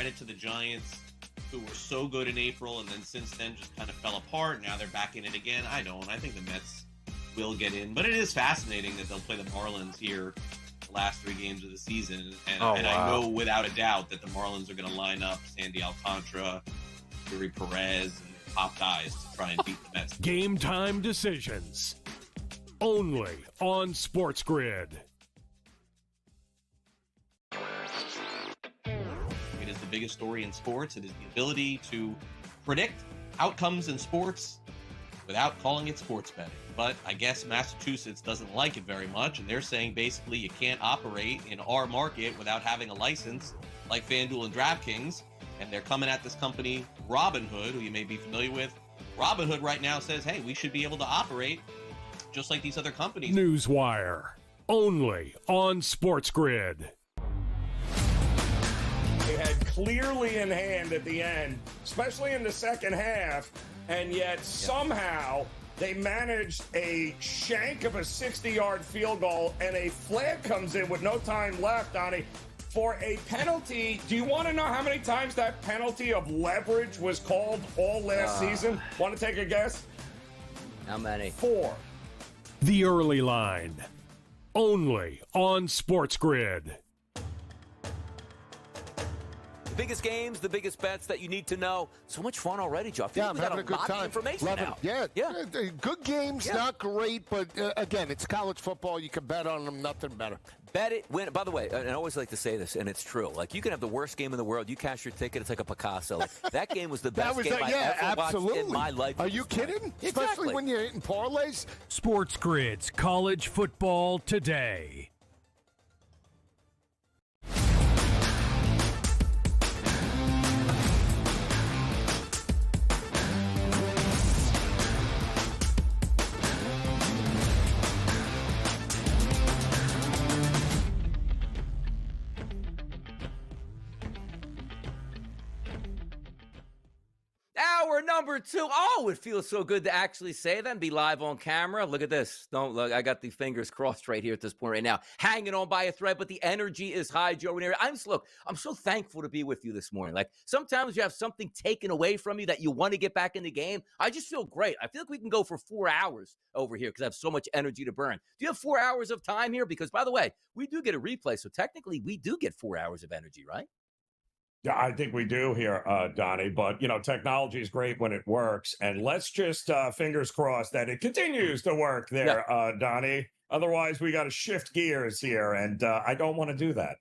credit to the Giants, who were so good in April and then since then just kind of fell apart. Now they're back in it again. I don't. I think the Mets will get in. But it is fascinating that they'll play the Marlins here the last 3 games of the season. And I know without a doubt that the Marlins are going to line up Sandy Alcantara, Yuri Perez, and their top guys to try and beat the Mets. Game time decisions. Only on SportsGrid. It is the biggest story in sports. It is the ability to predict outcomes in sports without calling it sports betting. But I guess Massachusetts doesn't like it very much, and they're saying basically you can't operate in our market without having a license like FanDuel and DraftKings. And they're coming at this company, Robinhood, who you may be familiar with. Robinhood right now says, hey, we should be able to operate just like these other companies. Newswire. Only on SportsGrid. They had clearly in hand at the end, especially in the second half, and yet somehow they managed a shank of a 60-yard field goal, and a flag comes in with no time left, Donnie, for a penalty. Do you want to know how many times that penalty of leverage was called all last season? Want to take a guess? How many? 4. The Early Line. Only on SportsGrid. The biggest games, the biggest bets that you need to know. So much fun already, Joe. I feel like we got a lot of information now. Yeah. Good games, not great, but again, it's college football. You can bet on them, nothing better. Bet it, win. By the way, and I always like to say this, and it's true. Like, you can have the worst game in the world. You cash your ticket, it's like a Picasso. Like, that game was the best game I ever watched in my life. Are you kidding? Exactly. Especially when you're hitting parlays. SportsGrid's College Football Today. Hour number 2. Oh, it feels so good to actually say that and be live on camera. Look at this. Don't look. I got the fingers crossed right here at this point right now. Hanging on by a thread, but the energy is high, Joe Ranieri. I'm so thankful to be with you this morning. Like, sometimes you have something taken away from you that you want to get back in the game. I just feel great. I feel like we can go for 4 hours over here because I have so much energy to burn. Do you have 4 hours of time here? Because, by the way, we do get a replay, so technically we do get 4 hours of energy, right? Yeah, I think we do here, Donnie. But, technology is great when it works. And let's just fingers crossed that it continues to work there, Donnie. Otherwise, we got to shift gears here. And I don't want to do that.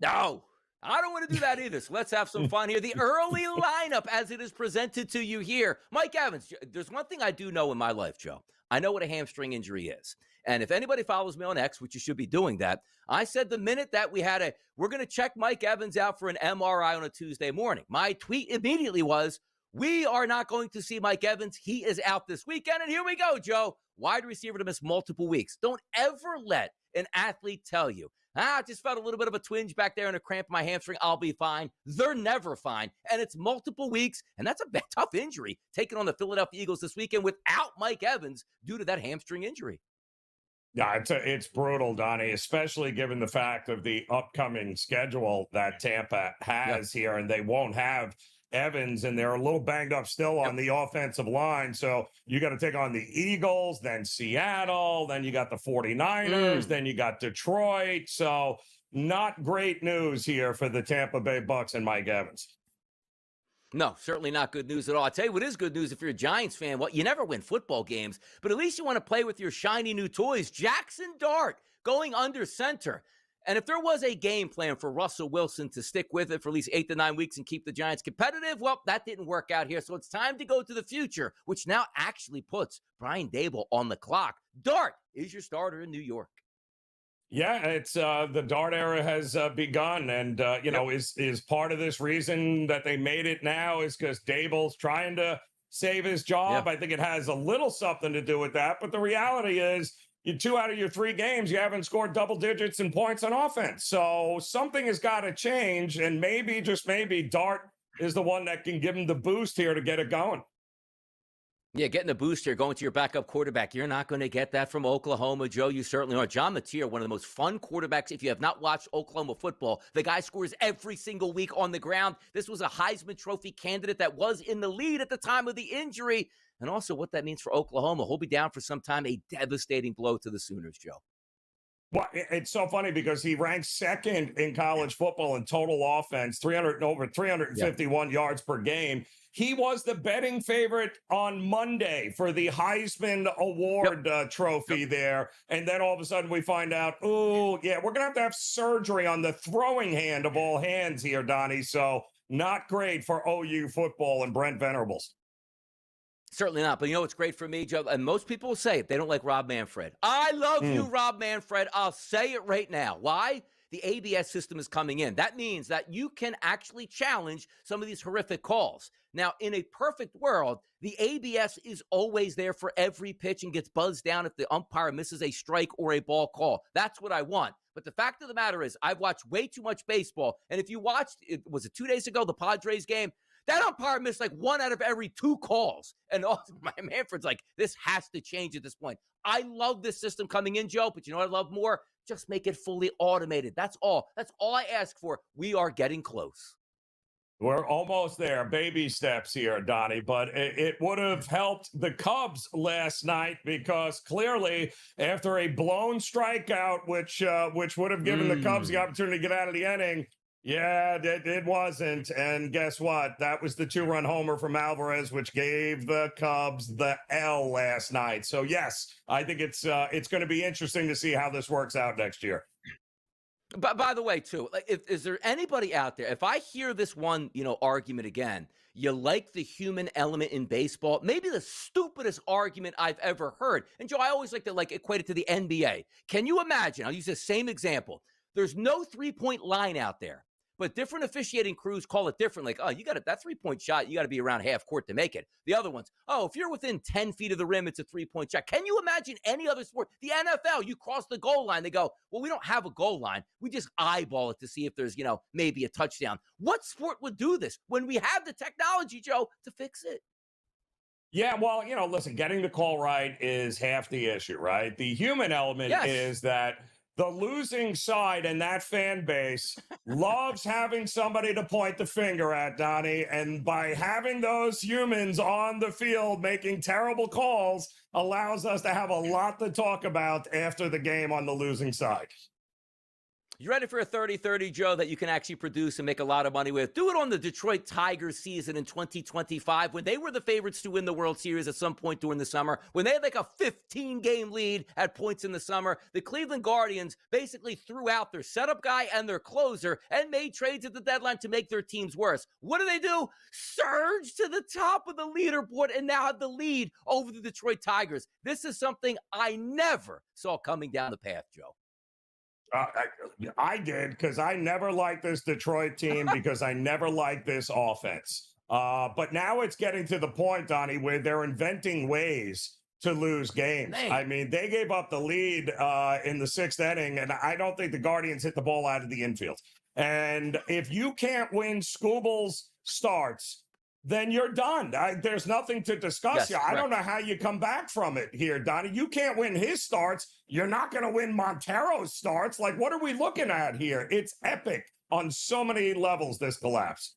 No, I don't want to do that either. So let's have some fun here. The early lineup as it is presented to you here. Mike Evans, there's one thing I do know in my life, Joe. I know what a hamstring injury is. And if anybody follows me on X, which you should be doing that, I said the minute that we're going to check Mike Evans out for an MRI on a Tuesday morning. My tweet immediately was, we are not going to see Mike Evans. He is out this weekend. And here we go, Joe. Wide receiver to miss multiple weeks. Don't ever let an athlete tell you, I just felt a little bit of a twinge back there and a cramp in my hamstring. I'll be fine. They're never fine. And it's multiple weeks. And that's a tough injury taking on the Philadelphia Eagles this weekend without Mike Evans due to that hamstring injury. Yeah, it's brutal, Donnie, especially given the fact of the upcoming schedule that Tampa has here, and they won't have Evans, and they're a little banged up still on the offensive line. So you got to take on the Eagles, then Seattle, then you got the 49ers, then you got Detroit. So not great news here for the Tampa Bay Bucks and Mike Evans. No, certainly not good news at all. I'll tell you what is good news if you're a Giants fan. Well, you never win football games, but at least you want to play with your shiny new toys. Jackson Dart going under center. And if there was a game plan for Russell Wilson to stick with it for at least 8 to 9 weeks and keep the Giants competitive, well, that didn't work out here. So it's time to go to the future, which now actually puts Brian Daboll on the clock. Dart is your starter in New York. Yeah, it's the Dart era has begun, and is part of this reason that they made it now is because Daboll's trying to save his job. I think it has a little something to do with that, but the reality is, 2 out of your 3 games, you haven't scored double digits in points on offense. So something has got to change, and maybe, just maybe, Dart is the one that can give him the boost here to get it going. Yeah, getting the boost here, going to your backup quarterback. You're not going to get that from Oklahoma, Joe. You certainly are. John Mateer, one of the most fun quarterbacks. If you have not watched Oklahoma football, the guy scores every single week on the ground. This was a Heisman Trophy candidate that was in the lead at the time of the injury. And also what that means for Oklahoma. He'll be down for some time, a devastating blow to the Sooners, Joe. Well, it's so funny because he ranks second in college football in total offense, 351 yards per game. He was the betting favorite on Monday for the Heisman Award trophy there. And then all of a sudden we find out, oh, yeah, we're going to have surgery on the throwing hand of all hands here, Donnie. So not great for OU football and Brent Venables. Certainly not. But you know what's great for me, Joe? And most people will say it. They don't like Rob Manfred. I love you, Rob Manfred. I'll say it right now. Why? The ABS system is coming in. That means that you can actually challenge some of these horrific calls. Now, in a perfect world, the ABS is always there for every pitch and gets buzzed down if the umpire misses a strike or a ball call. That's what I want. But the fact of the matter is, I've watched way too much baseball. And if you watched, was it 2 days ago, the Padres game? That umpire missed like 1 out of every 2 calls. And my Manfred's like, this has to change at this point. I love this system coming in, Joe, but you know what I love more? Just make it fully automated. That's all. That's all I ask for. We are getting close. We're almost there. Baby steps here, Donnie, but it would have helped the Cubs last night because clearly after a blown strikeout, which would have given the Cubs the opportunity to get out of the inning, yeah, it wasn't. And guess what? That was the 2-run homer from Alvarez, which gave the Cubs the L last night. So, yes, I think it's going to be interesting to see how this works out next year. But by the way, too, like, is there anybody out there, if I hear this one, argument again, you like the human element in baseball, maybe the stupidest argument I've ever heard. And, Joe, I always like to equate it to the NBA. Can you imagine? I'll use the same example. There's no three-point line out there. But different officiating crews call it different. Like, oh, you got that 3-point shot, you got to be around half court to make it. The other ones, oh, if you're within 10 feet of the rim, it's a 3-point shot. Can you imagine any other sport? The NFL, you cross the goal line. They go, well, we don't have a goal line. We just eyeball it to see if there's, maybe a touchdown. What sport would do this when we have the technology, Joe, to fix it? Yeah, well, listen, getting the call right is half the issue, right? The human element is that the losing side and that fan base loves having somebody to point the finger at, Donnie. And by having those humans on the field making terrible calls allows us to have a lot to talk about after the game on the losing side. You ready for a 30-30, Joe, that you can actually produce and make a lot of money with? Do it on the Detroit Tigers season in 2025 when they were the favorites to win the World Series at some point during the summer. When they had like a 15-game lead at points in the summer, the Cleveland Guardians basically threw out their setup guy and their closer and made trades at the deadline to make their teams worse. What do? Surge to the top of the leaderboard and now have the lead over the Detroit Tigers. This is something I never saw coming down the path, Joe. I did because I never liked this Detroit team because I never liked this offense. But now it's getting to the point, Donnie, where they're inventing ways to lose games. Man. I mean, they gave up the lead in the 6th inning, and I don't think the Guardians hit the ball out of the infield. And if you can't win Scooble's starts, then you're done. There's nothing to discuss here. I don't know how you come back from it here, Donnie. You can't win his starts. You're not going to win Montero's starts. Like, what are we looking at here? It's epic on so many levels, this collapse.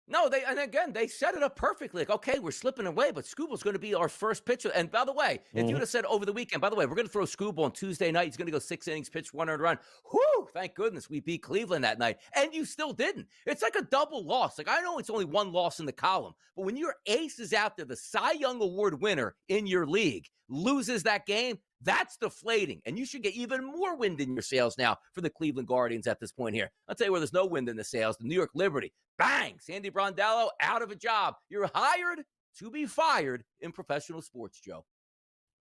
No, they set it up perfectly. Like, okay, we're slipping away, but Scooble's going to be our first pitcher. And by the way, if you would have said over the weekend, by the way, we're going to throw Scooble on Tuesday night. He's going to go 6 innings, pitch 1 earned run. Whoo, thank goodness we beat Cleveland that night. And you still didn't. It's like a double loss. Like, I know it's only 1 loss in the column, but when your ace is out there, the Cy Young Award winner in your league loses that game, that's deflating. And you should get even more wind in your sails now for the Cleveland Guardians at this point here. I'll tell you where there's no wind in the sails. The New York Liberty. Bang! Sandy Brondello out of a job. You're hired to be fired in professional sports, Joe.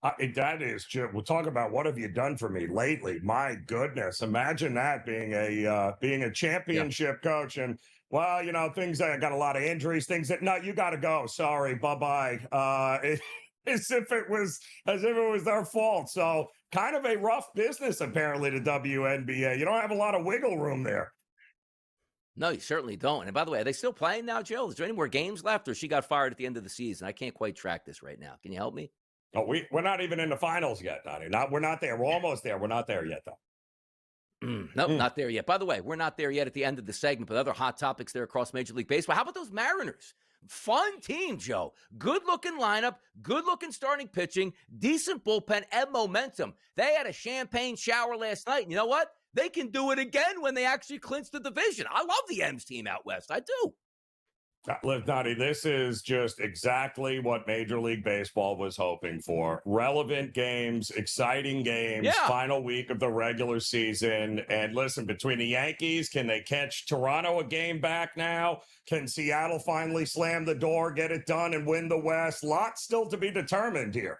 That is true. We'll talk about what have you done for me lately. My goodness. Imagine that being a championship coach. And, well, things that got a lot of injuries, things that, no, you got to go. Sorry. Bye-bye. As if it was their fault. So kind of a rough business, apparently, to WNBA. You don't have a lot of wiggle room there. No, you certainly don't. And by the way, are they still playing now, Joe? Is there any more games left, or she got fired at the end of the season? I can't quite track this right now. Can you help me? Oh, we're not even in the finals yet, Donnie. We're not there. We're almost there. We're not there yet, though. Nope, not there yet. By the way, we're not there yet at the end of the segment, but other hot topics there across Major League Baseball. How about those Mariners? Fun team, Joe. Good-looking lineup, good-looking starting pitching, decent bullpen, and momentum. They had a champagne shower last night, and you know what? They can do it again when they actually clinch the division. I love the M's team out west. I do. Look, Donnie, this is just exactly what Major League Baseball was hoping for. Relevant games, exciting games, final week of the regular season. And listen, between the Yankees, can they catch Toronto a game back now? Can Seattle finally slam the door, get it done, and win the West? Lots still to be determined here.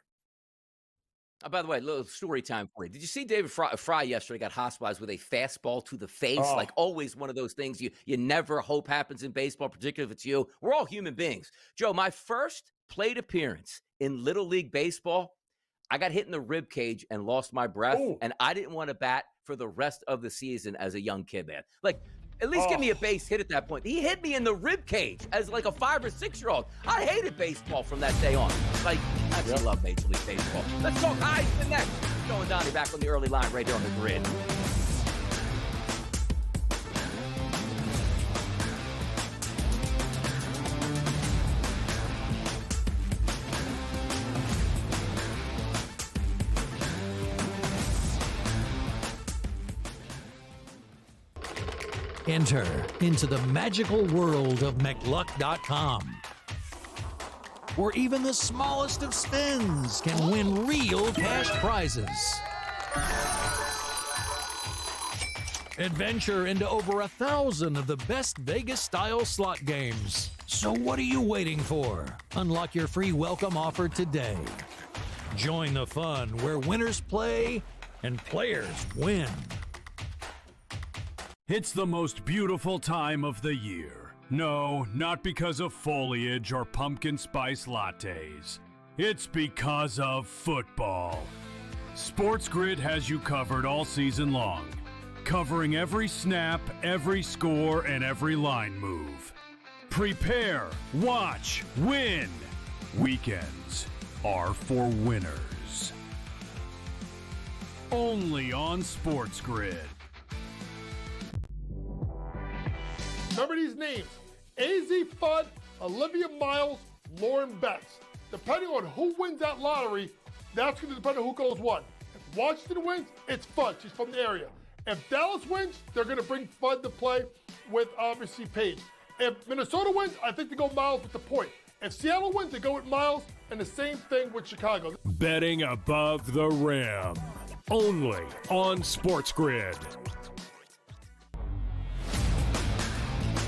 Oh, by the way, a little story time for you. Did you see David Fry yesterday got hospitalized with a fastball to the face? Oh. Like always one of those things you never hope happens in baseball, particularly if it's you. We're all human beings. Joe, my first plate appearance in Little League Baseball, I got hit in the rib cage and lost my breath, and I didn't want to bat for the rest of the season as a young kid, man. Like, at least give me a base hit at that point. He hit me in the rib cage as like a 5 or 6 year old. I hated baseball from that day on. Like, I actually love Major League Baseball. Let's talk Heisman next. Joe and Donnie back on the early line right here on the grid. Enter into the magical world of McLuck.com, where even the smallest of spins can win real cash prizes. Adventure into over 1,000 of the best Vegas-style slot games. So what are you waiting for? Unlock your free welcome offer today. Join the fun where winners play and players win. It's the most beautiful time of the year. No, not because of foliage or pumpkin spice lattes. It's because of football. SportsGrid has you covered all season long, covering every snap, every score, and every line move. Prepare, watch, win. Weekends are for winners. Only on SportsGrid. Remember these names: AZ Fudd, Olivia Miles, Lauren Betts. Depending on who wins that lottery, that's going to depend on who goes what. If Washington wins, it's Fudd. She's from the area. If Dallas wins, they're going to bring Fudd to play with, obviously, Paige. If Minnesota wins, I think they go Miles with the point. If Seattle wins, they go with Miles, and the same thing with Chicago. Betting above the rim. Only on SportsGrid.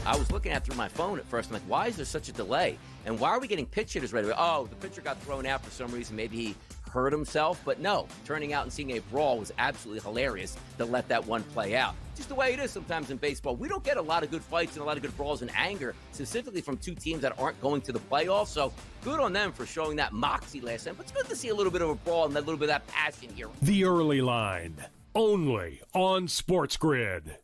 I was looking at through my phone at first. I'm like, why is there such a delay? And why are we getting pitch hitters right away? Oh, the pitcher got thrown out for some reason. Maybe he hurt himself. But no, turning out and seeing a brawl was absolutely hilarious to let that one play out. Just the way it is sometimes in baseball. We don't get a lot of good fights and a lot of good brawls and anger, specifically from two teams that aren't going to the playoffs. So good on them for showing that moxie last time. But it's good to see a little bit of a brawl and a little bit of that passion here. The early line. Only on SportsGrid.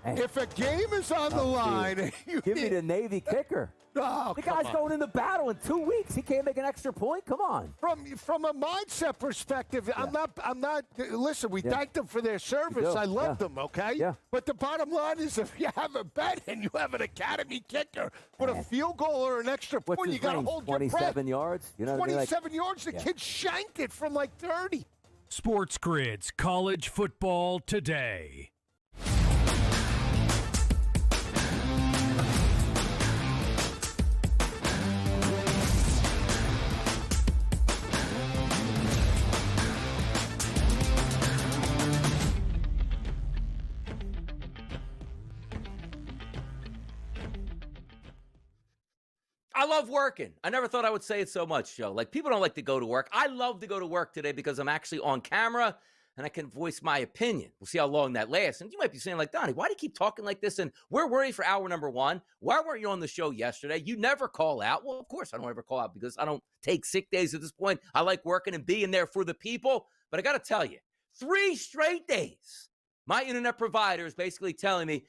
If a game is on the line, give me the Navy kicker. Oh, the guy's going into battle in 2 weeks. He can't make an extra point. Come on. From a mindset perspective, I'm not. Listen, we thanked them for their service. I love them. Okay. Yeah. But the bottom line is, if you have a bet and you have an academy kicker with a field goal or an extra point, you got to hold your breath. 27 yards. You know, 27 yards. The kid shanked it from like 30. SportsGrid's College Football Today. I love working. I never thought I would say it so much, Joe. Like, people don't like to go to work. I love to go to work today because I'm actually on camera and I can voice my opinion. We'll see how long that lasts. And you might be saying, like, Donnie, why do you keep talking like this? And we're worried for hour number one. Why weren't you on the show yesterday? You never call out. Well, of course I don't ever call out because I don't take sick days at this point. I like working and being there for the people. But I got to tell you, 3 straight days, my internet provider is basically telling me,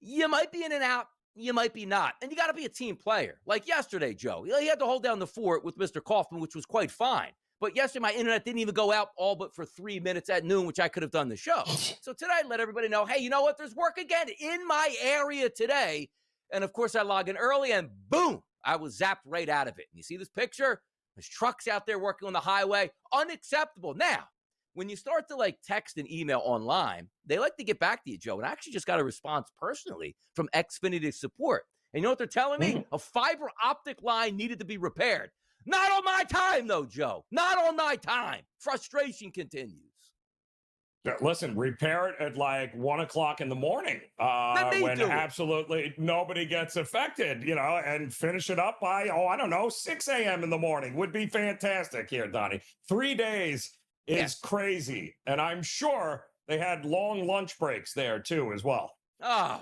you might be in and out. You might be not. And you got to be a team player. Like yesterday, Joe. He had to hold down the fort with Mr. Kaufman, which was quite fine. But yesterday, my internet didn't even go out all but for 3 minutes at noon, which I could have done the show. So today, I let everybody know, hey, you know what? There's work again in my area today. And of course, I log in early and boom, I was zapped right out of it. And you see this picture? There's trucks out there working on the highway. Unacceptable. Now, when you start to like text and email online, they like to get back to you, Joe. And I actually just got a response personally from Xfinity Support. And you know what they're telling me? A fiber optic line needed to be repaired. Not on my time, though, Joe. Not on my time. Frustration continues. Listen, repair it at like 1 o'clock in the morning when absolutely nobody gets affected, and finish it up by, 6 a.m. in the morning would be fantastic here, Donnie. 3 days is crazy. And I'm sure they had long lunch breaks there, too, as well. Oh,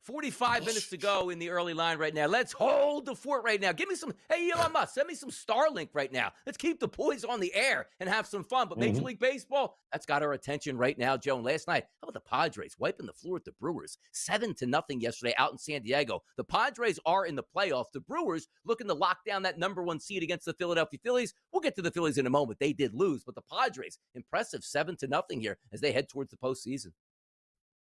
45 minutes to go in the early line right now. Let's hold the fort right now. Give me some, hey, Elon Musk, send me some Starlink right now. Let's keep the boys on the air and have some fun. But Major League Baseball, that's got our attention right now, Joe. And last night, how about the Padres wiping the floor with the Brewers? 7-0 yesterday out in San Diego. The Padres are in the playoffs. The Brewers looking to lock down that number 1 seed against the Philadelphia Phillies. We'll get to the Phillies in a moment. They did lose, but the Padres, impressive 7-0 here as they head towards the postseason.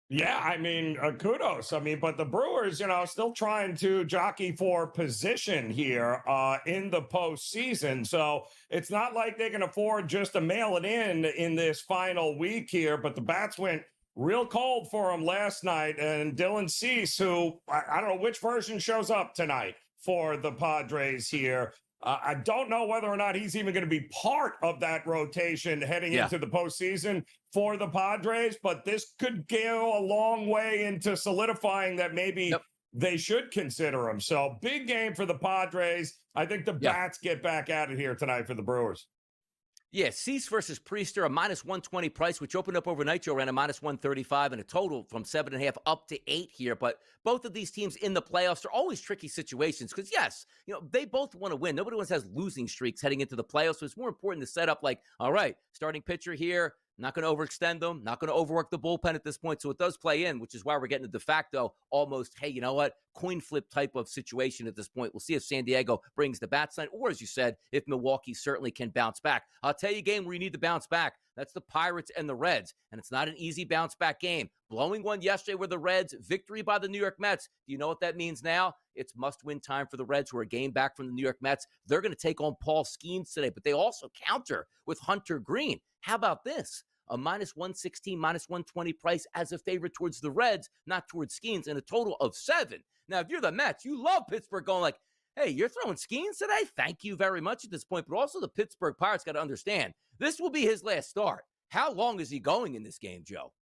Yeah, I mean, kudos. But the Brewers, still trying to jockey for position here in the postseason. So it's not like they can afford just to mail it in this final week here. But the bats went real cold for them last night. And Dylan Cease, who I don't know which version shows up tonight for the Padres here. I don't know whether or not he's even going to be part of that rotation heading into the postseason for the Padres, but this could go a long way into solidifying that maybe they should consider him. So big game for the Padres. I think the bats get back at it here tonight for the Brewers. Yeah, Cease versus Priester, a -120 price, which opened up overnight, Joe, ran a -135 and a total from 7.5 up to 8 here. But both of these teams in the playoffs are always tricky situations because, yes, they both want to win. Nobody wants to have losing streaks heading into the playoffs. So it's more important to set up like, all right, starting pitcher here, not going to overextend them, not going to overwork the bullpen at this point. So it does play in, which is why we're getting a de facto almost, hey, you know what, coin flip type of situation at this point. We'll see if San Diego brings the bat sign, or as you said, if Milwaukee certainly can bounce back. I'll tell you a game where you need to bounce back. That's the Pirates and the Reds, and it's not an easy bounce back game. Blowing one yesterday with the Reds, victory by the New York Mets. Do you know what that means now? It's must-win time for the Reds, who are a game back from the New York Mets. They're going to take on Paul Skeens today, but they also counter with Hunter Green. How about this? A -116, -120 price as a favorite towards the Reds, not towards Skeens, and a total of 7. Now, if you're the Mets, you love Pittsburgh going like, hey, you're throwing Skeens today? Thank you very much at this point. But also the Pittsburgh Pirates got to understand, this will be his last start. How long is he going in this game, Joe?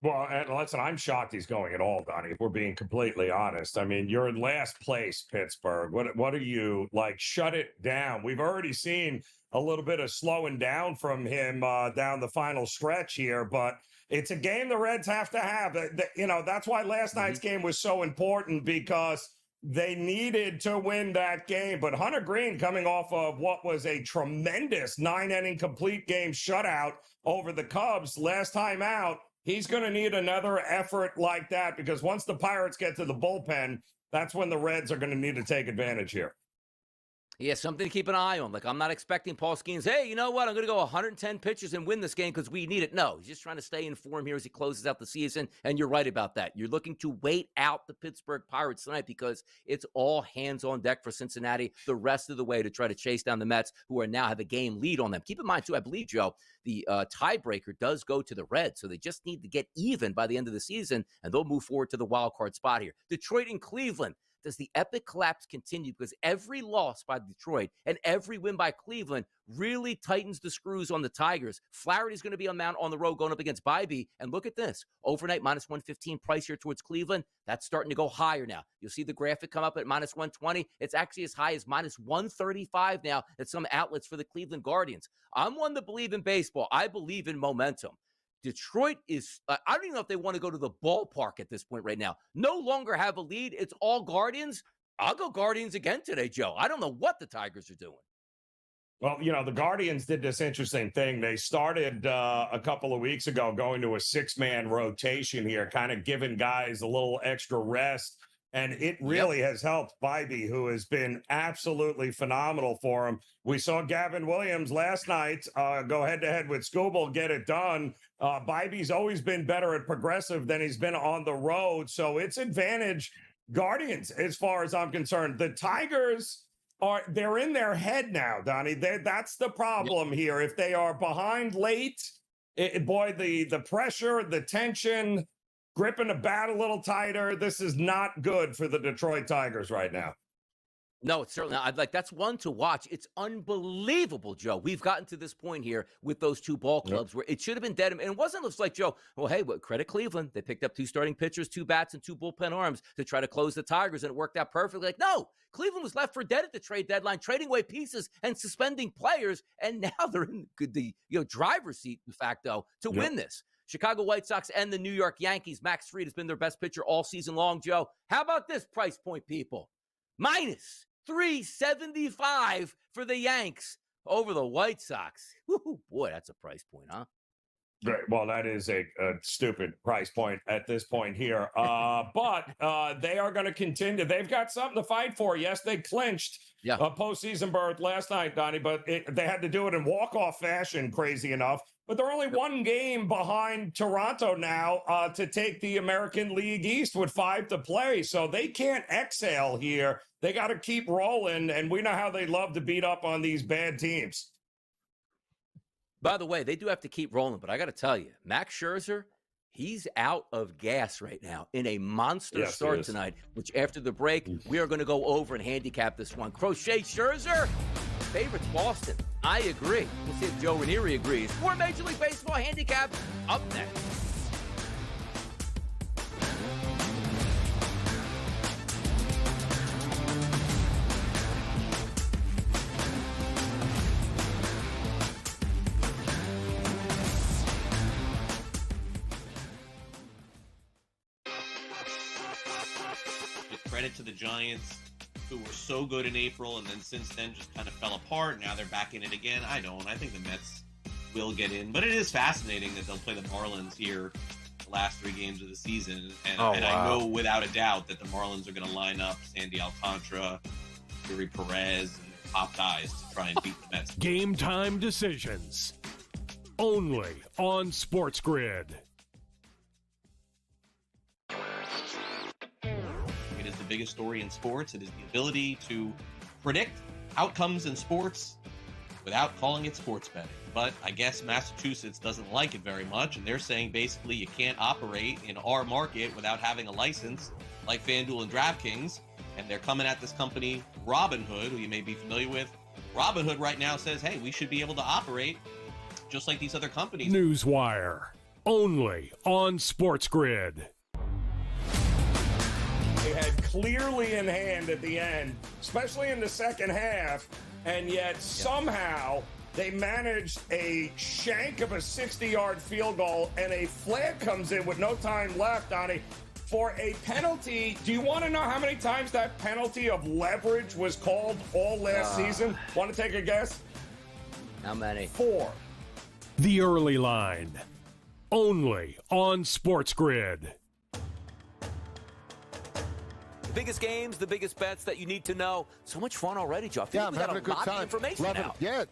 Well, and listen, I'm shocked he's going at all, Donnie, if we're being completely honest. I mean, you're in last place, Pittsburgh. What are you, like, shut it down? We've already seen a little bit of slowing down from him down the final stretch here, but it's a game the Reds have to have. That's why last night's game was so important, because they needed to win that game. But Hunter Green, coming off of what was a tremendous 9-inning complete game shutout over the Cubs last time out, he's going to need another effort like that, because once the Pirates get to the bullpen, that's when the Reds are going to need to take advantage here. Yeah, something to keep an eye on. Like, I'm not expecting Paul Skeens, hey, you know what, I'm going to go 110 pitches and win this game because we need it. No, he's just trying to stay in form here as he closes out the season, and you're right about that. You're looking to wait out the Pittsburgh Pirates tonight because it's all hands on deck for Cincinnati the rest of the way to try to chase down the Mets, who are now have a game lead on them. Keep in mind, too, I believe, Joe, the tiebreaker does go to the Reds, so they just need to get even by the end of the season, and they'll move forward to the wild card spot here. Detroit and Cleveland. Does the epic collapse continue? Because every loss by Detroit and every win by Cleveland really tightens the screws on the Tigers. Flaherty's going to be on mount on the road going up against Bybee. And look at this. Overnight, -115 price here towards Cleveland. That's starting to go higher now. You'll see the graphic come up at -120. It's actually as high as -135 now at some outlets for the Cleveland Guardians. I'm one to believe in baseball. I believe in momentum. Detroit is, I don't even know if they want to go to the ballpark at this point right now. No longer have a lead. It's all Guardians. I'll go Guardians again today, Joe. I don't know what the Tigers are doing. Well, the Guardians did this interesting thing. They started a couple of weeks ago going to a 6-man rotation here, kind of giving guys a little extra rest. And it really has helped Bybee, who has been absolutely phenomenal for him. We saw Gavin Williams last night go head-to-head with Skubal, get it done. Bybee's always been better at progressive than he's been on the road. So it's advantage Guardians as far as I'm concerned. The Tigers they're in their head now, Donnie. That's the problem here. If they are behind late, the pressure, the tension, gripping the bat a little tighter, this is not good for the Detroit Tigers right now. No, it's certainly not. That's one to watch. It's unbelievable, Joe. We've gotten to this point here with those two ball clubs where it should have been dead. And it wasn't just like, Joe, well, hey, credit Cleveland. They picked up 2 starting pitchers, 2 bats, and 2 bullpen arms to try to close the Tigers, and it worked out perfectly. Like, no, Cleveland was left for dead at the trade deadline, trading away pieces and suspending players, and now they're in the driver's seat, de facto, to win this. Chicago White Sox and the New York Yankees. Max Fried has been their best pitcher all season long, Joe. How about this price point, people? Minus $375 for the Yanks over the White Sox. Woo-hoo, boy, that's a price point, huh? Right. Well, that is a stupid price point at this point here. But they are going to continue. They've got something to fight for. Yes, they clinched a postseason berth last night, Donnie, but they had to do it in walk-off fashion, crazy enough. But they're only 1 game behind Toronto now to take the American League East with 5 to play. So they can't exhale here. They got to keep rolling, and we know how they love to beat up on these bad teams. By the way, they do have to keep rolling, but I got to tell you, Max Scherzer, he's out of gas right now in a monster start tonight, which after the break, we are going to go over and handicap this one. Crochet Scherzer, favorites Boston. I agree. We'll see if Joe Ranieri agrees. More Major League Baseball handicap up next. Credit to the Giants, who were so good in April, and then since then just kind of fell apart. Now they're back in it again. I think the Mets will get in, but it is fascinating that they'll play the Marlins here the last 3 games of the season. And, I know without a doubt that the Marlins are going to line up Sandy Alcantara, Yuri Perez, and their top guys to try and beat the Mets. Game time decisions. Only on SportsGrid. The biggest story in sports. It is the ability to predict outcomes in sports without calling it sports betting. But I guess Massachusetts doesn't like it very much, and they're saying basically you can't operate in our market without having a license like FanDuel and DraftKings. And they're coming at this company, Robinhood, who you may be familiar with. Robinhood right now says, hey, we should be able to operate just like these other companies. Newswire. Only on SportsGrid. They had clearly in hand at the end, especially in the second half, and yet somehow they managed a shank of a 60-yard field goal, and a flag comes in with no time left, Donnie, for a penalty. Do you want to know how many times that penalty of leverage was called all last season? Want to take a guess? How many? 4. The Early Line. Only on SportsGrid. Biggest games, the biggest bets that you need to know. So much fun already, Joe. I feel like we got having a good lot time. of information now. Yeah.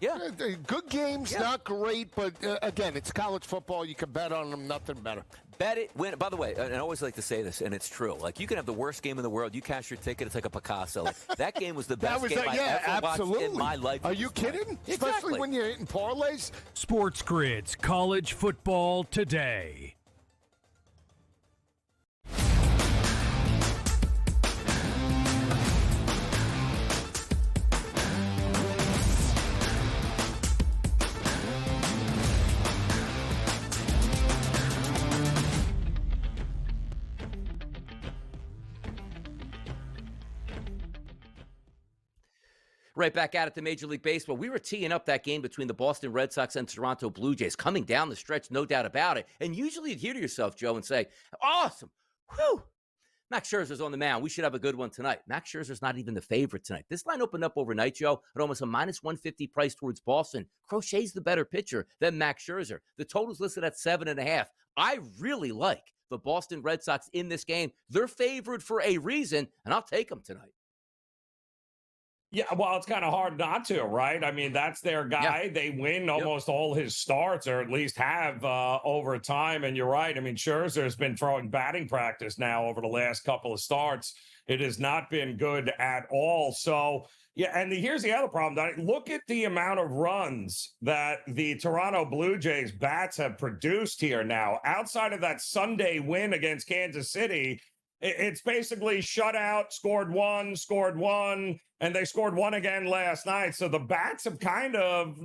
Good games, not great, but again, it's college football. You can bet on them, nothing better. Bet it, win. By the way, and I always like to say this, and it's true. Like, you can have the worst game in the world. You cash your ticket, it's like a Picasso. Like, that game was the best game I ever watched in my life. Are you kidding? Exactly. Especially when you're hitting parlays. SportsGrid's College Football Today. Right back at it to Major League Baseball. We were teeing up that game between the Boston Red Sox and Toronto Blue Jays, coming down the stretch, no doubt about it. And usually you'd hear to yourself, Joe, and say, awesome, whew. Max Scherzer's on the mound. We should have a good one tonight. Max Scherzer's not even the favorite tonight. This line opened up overnight, Joe, at almost a minus 150 price towards Boston. Crochet's the better pitcher than Max Scherzer. The total's listed at 7.5. I really like the Boston Red Sox in this game. They're favored for a reason, and I'll take them tonight. Yeah, well, it's kind of hard not to, right? I mean, that's their guy. Yeah. They win almost all his starts, or at least have over time. And you're right. I mean, Scherzer's been throwing batting practice now over the last couple of starts. It has not been good at all. So, yeah, and here's the other problem, Donnie. Look at the amount of runs that the Toronto Blue Jays bats have produced here now. Outside of that Sunday win against Kansas City, it's basically shutout, scored one, and they scored one again last night. So the bats have kind of,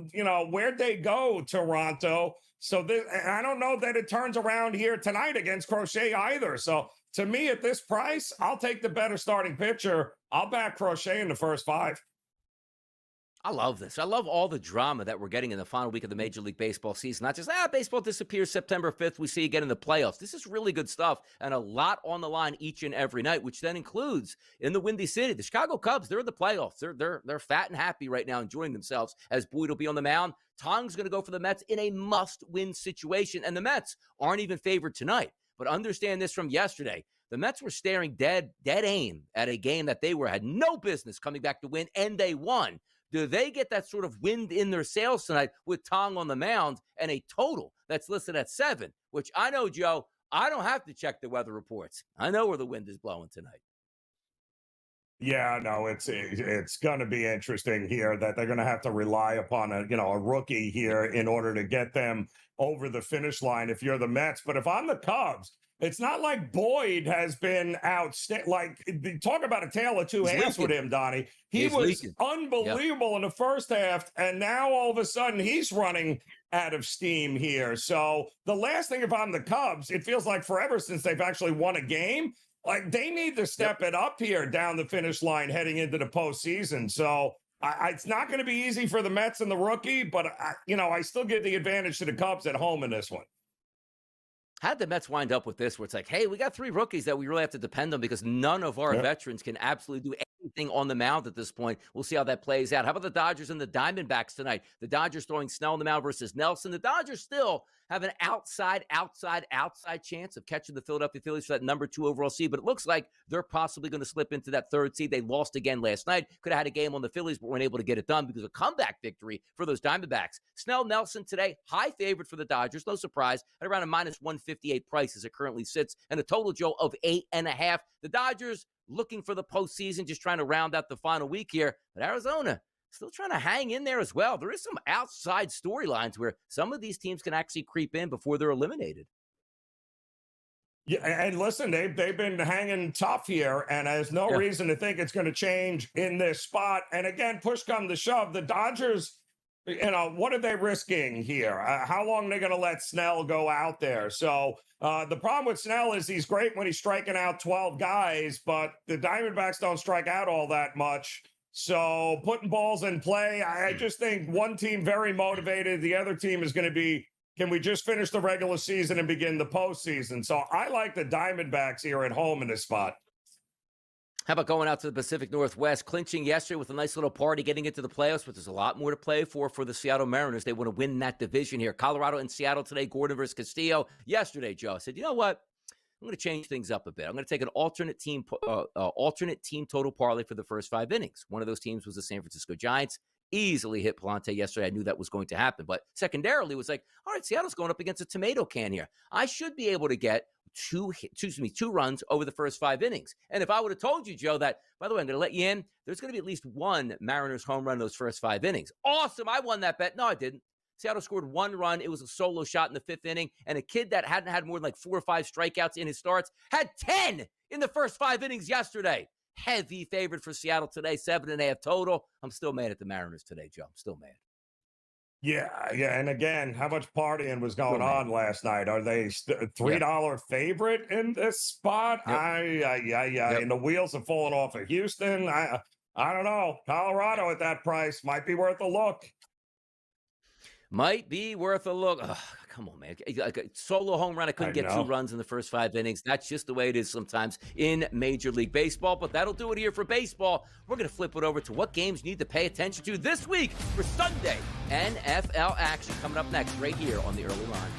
where'd they go, Toronto? So I don't know that it turns around here tonight against Crochet either. So to me, at this price, I'll take the better starting pitcher. I'll back Crochet in the first 5. I love this. I love all the drama that we're getting in the final week of the Major League Baseball season. Not just, baseball disappears September 5th. We see you again in the playoffs. This is really good stuff and a lot on the line each and every night, which then includes in the Windy City, the Chicago Cubs. They're in the playoffs. They're fat and happy right now, enjoying themselves as Boyd will be on the mound. Tong's going to go for the Mets in a must-win situation, and the Mets aren't even favored tonight. But understand this from yesterday. The Mets were staring dead aim at a game that they had no business coming back to win, and they won. Do they get that sort of wind in their sails tonight with Tong on the mound and a total that's listed at 7, which I know, Joe, I don't have to check the weather reports. I know where the wind is blowing tonight. Yeah, no, it's going to be interesting here that they're going to have to rely upon a rookie here in order to get them over the finish line if you're the Mets. But if I'm the Cubs, it's not like Boyd has been talk about a tale of two halves with him, Donnie. He's was unbelievable in the first half, and now all of a sudden he's running out of steam here. So the last thing, if I'm the Cubs, it feels like forever since they've actually won a game. Like, they need to step it up here down the finish line heading into the postseason. So it's not going to be easy for the Mets and the rookie, but I still give the advantage to the Cubs at home in this one. How did the Mets wind up with this where it's like, hey, we got 3 rookies that we really have to depend on because none of our veterans can absolutely do anything on the mound at this point? We'll see how that plays out. How about the Dodgers and the Diamondbacks tonight? The Dodgers throwing Snell on the mound versus Nelson. The Dodgers still have an outside chance of catching the Philadelphia Phillies for that number 2 overall seed, but it looks like they're possibly going to slip into that 3rd seed. They lost again last night. Could have had a game on the Phillies, but weren't able to get it done because of a comeback victory for those Diamondbacks. Snell, Nelson today, high favorite for the Dodgers. No surprise, at around a minus 158 price as it currently sits, and a total, Joe, of 8.5. The Dodgers looking for the postseason, just trying to round out the final week here, but Arizona still trying to hang in there as well. There is some outside storylines where some of these teams can actually creep in before they're eliminated. Yeah, and listen, they've been hanging tough here, and there's no reason to think it's going to change in this spot. And again, push come to shove, the Dodgers, what are they risking here? How long are they going to let Snell go out there? So the problem with Snell is he's great when he's striking out 12 guys, but the Diamondbacks don't strike out all that much. So putting balls in play, I just think one team very motivated. The other team is going to be, can we just finish the regular season and begin the postseason? So I like the Diamondbacks here at home in this spot. How about going out to the Pacific Northwest, clinching yesterday with a nice little party, getting into the playoffs, but there's a lot more to play for the Seattle Mariners. They want to win that division here. Colorado and Seattle today, Gordon versus Castillo. Yesterday, Joe, I said, you know what? I'm going to change things up a bit. I'm going to take an alternate team total parlay for the first 5 innings. One of those teams was the San Francisco Giants. Easily hit Palante yesterday. I knew that was going to happen. But secondarily, it was like, all right, Seattle's going up against a tomato can here. I should be able to get two runs over the first 5 innings. And if I would have told you, Joe, that, by the way, I'm going to let you in, there's going to be at least 1 Mariners home run in those first 5 innings. Awesome. I won that bet. No, I didn't. Seattle scored 1 run. It was a solo shot in the 5th inning. And a kid that hadn't had more than 4 or 5 strikeouts in his starts had 10 in the first 5 innings yesterday. Heavy favorite for Seattle today, 7.5 total. I'm still mad at the Mariners today, Joe. I'm still mad. Yeah. And again, how much partying was going on last night? Are they $3 favorite in this spot? Yep. And the wheels are falling off of Houston. I don't know. Colorado at that price might be worth a look. Might be worth a look. come on, man. Like a solo home run, I couldn't get 2 runs in the first 5 innings. That's just the way it is sometimes in Major League Baseball, but that'll do it here for baseball. We're going to flip it over to what games you need to pay attention to this week for Sunday NFL action coming up next right here on the Early Line.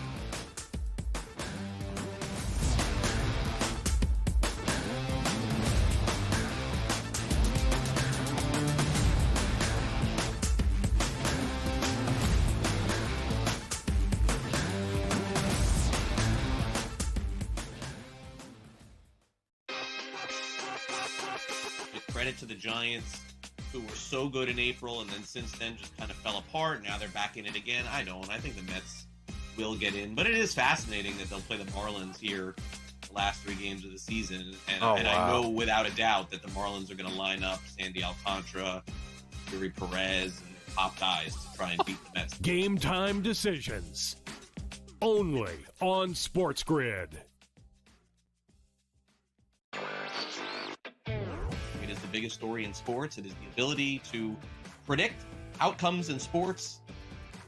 Credit to the Giants, who were so good in April, and then since then just kind of fell apart. Now they're back in it again. I think the Mets will get in, but it is fascinating that they'll play the Marlins here the last 3 games of the season. And I know without a doubt that the Marlins are going to line up Sandy Alcantara, Yuri Perez, and their top guys to try and beat the Mets. Game time decisions. Only on SportsGrid. It is the biggest story in sports. It is the ability to predict outcomes in sports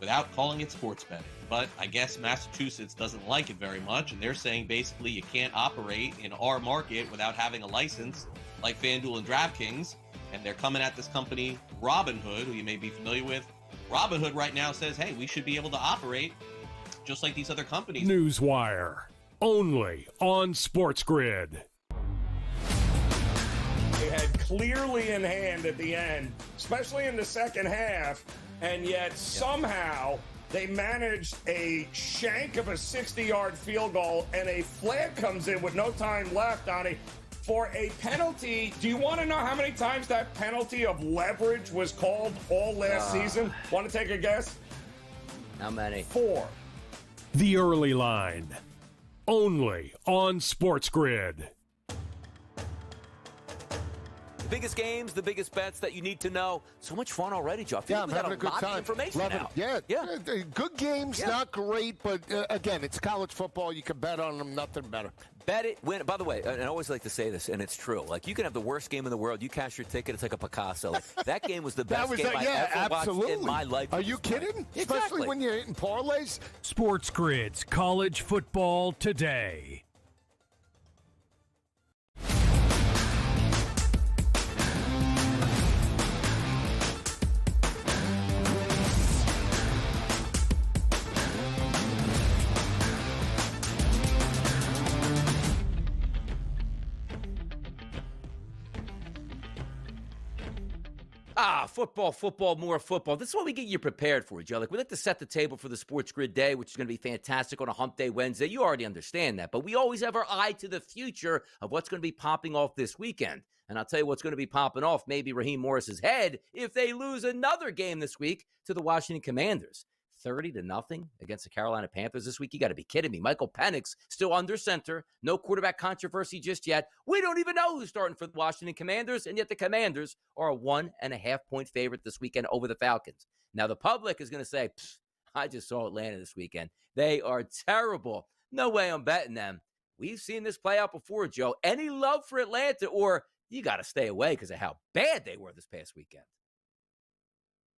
without calling it sports betting. But I guess Massachusetts doesn't like it very much, and they're saying basically you can't operate in our market without having a license like FanDuel and DraftKings, and they're coming at this company, Robinhood, who you may be familiar with. Robinhood right now says, hey, we should be able to operate just like these other companies. Newswire. Only on SportsGrid. They had clearly in hand at the end, especially in the second half, and yet somehow they managed a shank of a 60-yard field goal, and a flag comes in with no time left, Donnie, for a penalty. Do you want to know how many times that penalty of leverage was called all last season? Want to take a guess? How many? 4. The Early Line. Only on SportsGrid. The biggest games, the biggest bets that you need to know. So much fun already, Joe. I feel like we got a lot of information now. Yeah. Good games, not great, but again, it's college football. You can bet on them, nothing better. Bet it, win. By the way, and I always like to say this, and it's true. Like, you can have the worst game in the world. You cash your ticket, it's like a Picasso. Like, that game was the best game I ever watched in my life. Are you kidding? Exactly. Especially when you're hitting parlays. SportsGrid's College Football Today. Football, more football. This is what we get you prepared for, Joe. Like, we like to set the table for the SportsGrid day, which is going to be fantastic on a hump day Wednesday. You already understand that. But we always have our eye to the future of what's going to be popping off this weekend. And I'll tell you what's going to be popping off, maybe Raheem Morris's head, if they lose another game this week to the Washington Commanders. 30-0 against the Carolina Panthers this week. You got to be kidding me. Michael Penix still under center. No quarterback controversy just yet. We don't even know who's starting for the Washington Commanders, and yet the Commanders are a 1.5-point favorite this weekend over the Falcons. Now, the public is going to say, I just saw Atlanta this weekend. They are terrible. No way I'm betting them. We've seen this play out before, Joe. Any love for Atlanta, or you got to stay away because of how bad they were this past weekend?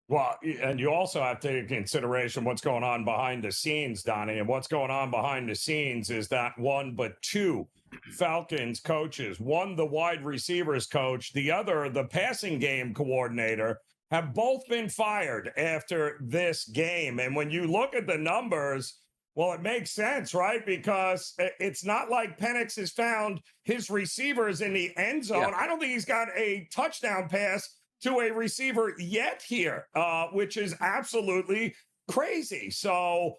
Well, and you also have to take into consideration what's going on behind the scenes, Donnie. And what's going on behind the scenes is that one, but 2 Falcons coaches, one, the wide receivers coach, the other, the passing game coordinator, have both been fired after this game. And when you look at the numbers, well, it makes sense, right? Because it's not like Penix has found his receivers in the end zone. Yeah. I don't think he's got a touchdown pass to a receiver yet here, which is absolutely crazy. So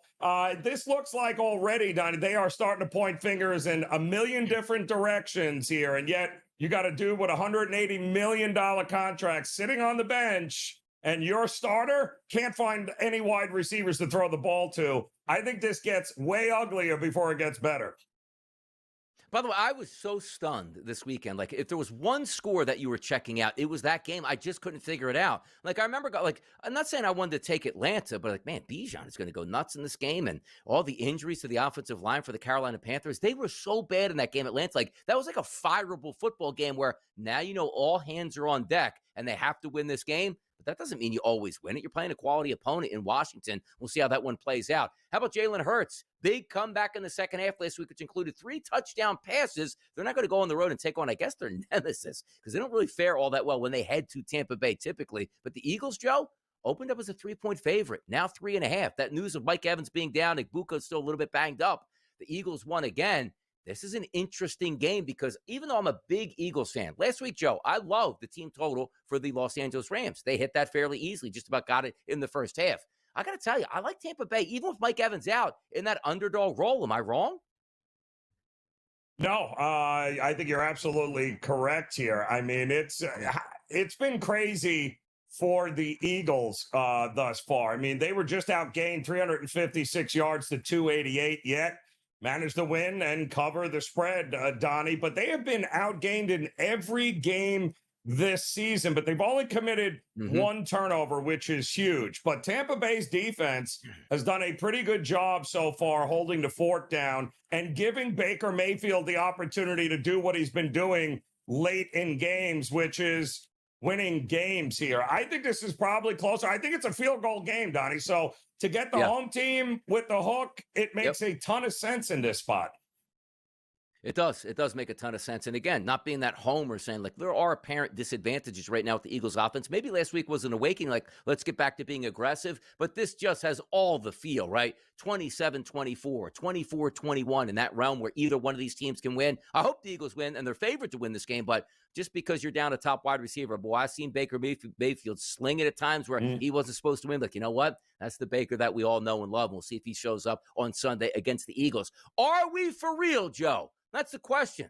this looks like already, Donnie, they are starting to point fingers in a million different directions here. And yet you got a dude with $180 million contract sitting on the bench, and your starter can't find any wide receivers to throw the ball to. I think this gets way uglier before it gets better. By the way, I was so stunned this weekend. Like, if there was one score that you were checking out, it was that game. I just couldn't figure it out. Like, I remember, I'm not saying I wanted to take Atlanta, but man, Bijan is going to go nuts in this game. And all the injuries to the offensive line for the Carolina Panthers, they were so bad in that game. Atlanta, that was like a fireable football game where now, all hands are on deck and they have to win this game. But that doesn't mean you always win it. You're playing a quality opponent in Washington. We'll see how that one plays out. How about Jalen Hurts? Big comeback in the second half last week, which included 3 touchdown passes. They're not going to go on the road and take on, I guess, their nemesis, because they don't really fare all that well when they head to Tampa Bay typically. But the Eagles, Joe, opened up as a 3-point favorite, now 3.5. That news of Mike Evans being down, Igbuka's still a little bit banged up. The Eagles won again. This is an interesting game because even though I'm a big Eagles fan, last week, Joe, I loved the team total for the Los Angeles Rams. They hit that fairly easily, just about got it in the first half. I got to tell you, I like Tampa Bay, even with Mike Evans out in that underdog role. Am I wrong? No, I think you're absolutely correct here. I mean, it's been crazy for the Eagles thus far. I mean, they were just outgained 356 yards to 288, yet managed to win and cover the spread, Donnie. But they have been outgained in every game this season, but they've only committed 1 turnover, which is huge. But Tampa Bay's defense has done a pretty good job so far holding the fort down and giving Baker Mayfield the opportunity to do what he's been doing late in games, which is winning games here. I think this is probably closer. I think it's a field goal game, Donnie. So to get the home team with the hook, it makes a ton of sense in this spot. It does. It does make a ton of sense. And again, not being that homer saying, like, there are apparent disadvantages right now with the Eagles offense. Maybe last week was an awakening, like, let's get back to being aggressive. But this just has all the feel, right? 27-24, 24-21 in that realm where either one of these teams can win. I hope the Eagles win, and they're favored to win this game. But just because you're down a top wide receiver, boy, I've seen Baker Mayfield sling it at times where he wasn't supposed to win. Like, you know what? That's the Baker that we all know and love. We'll see if he shows up on Sunday against the Eagles. Are we for real, Joe? That's the question.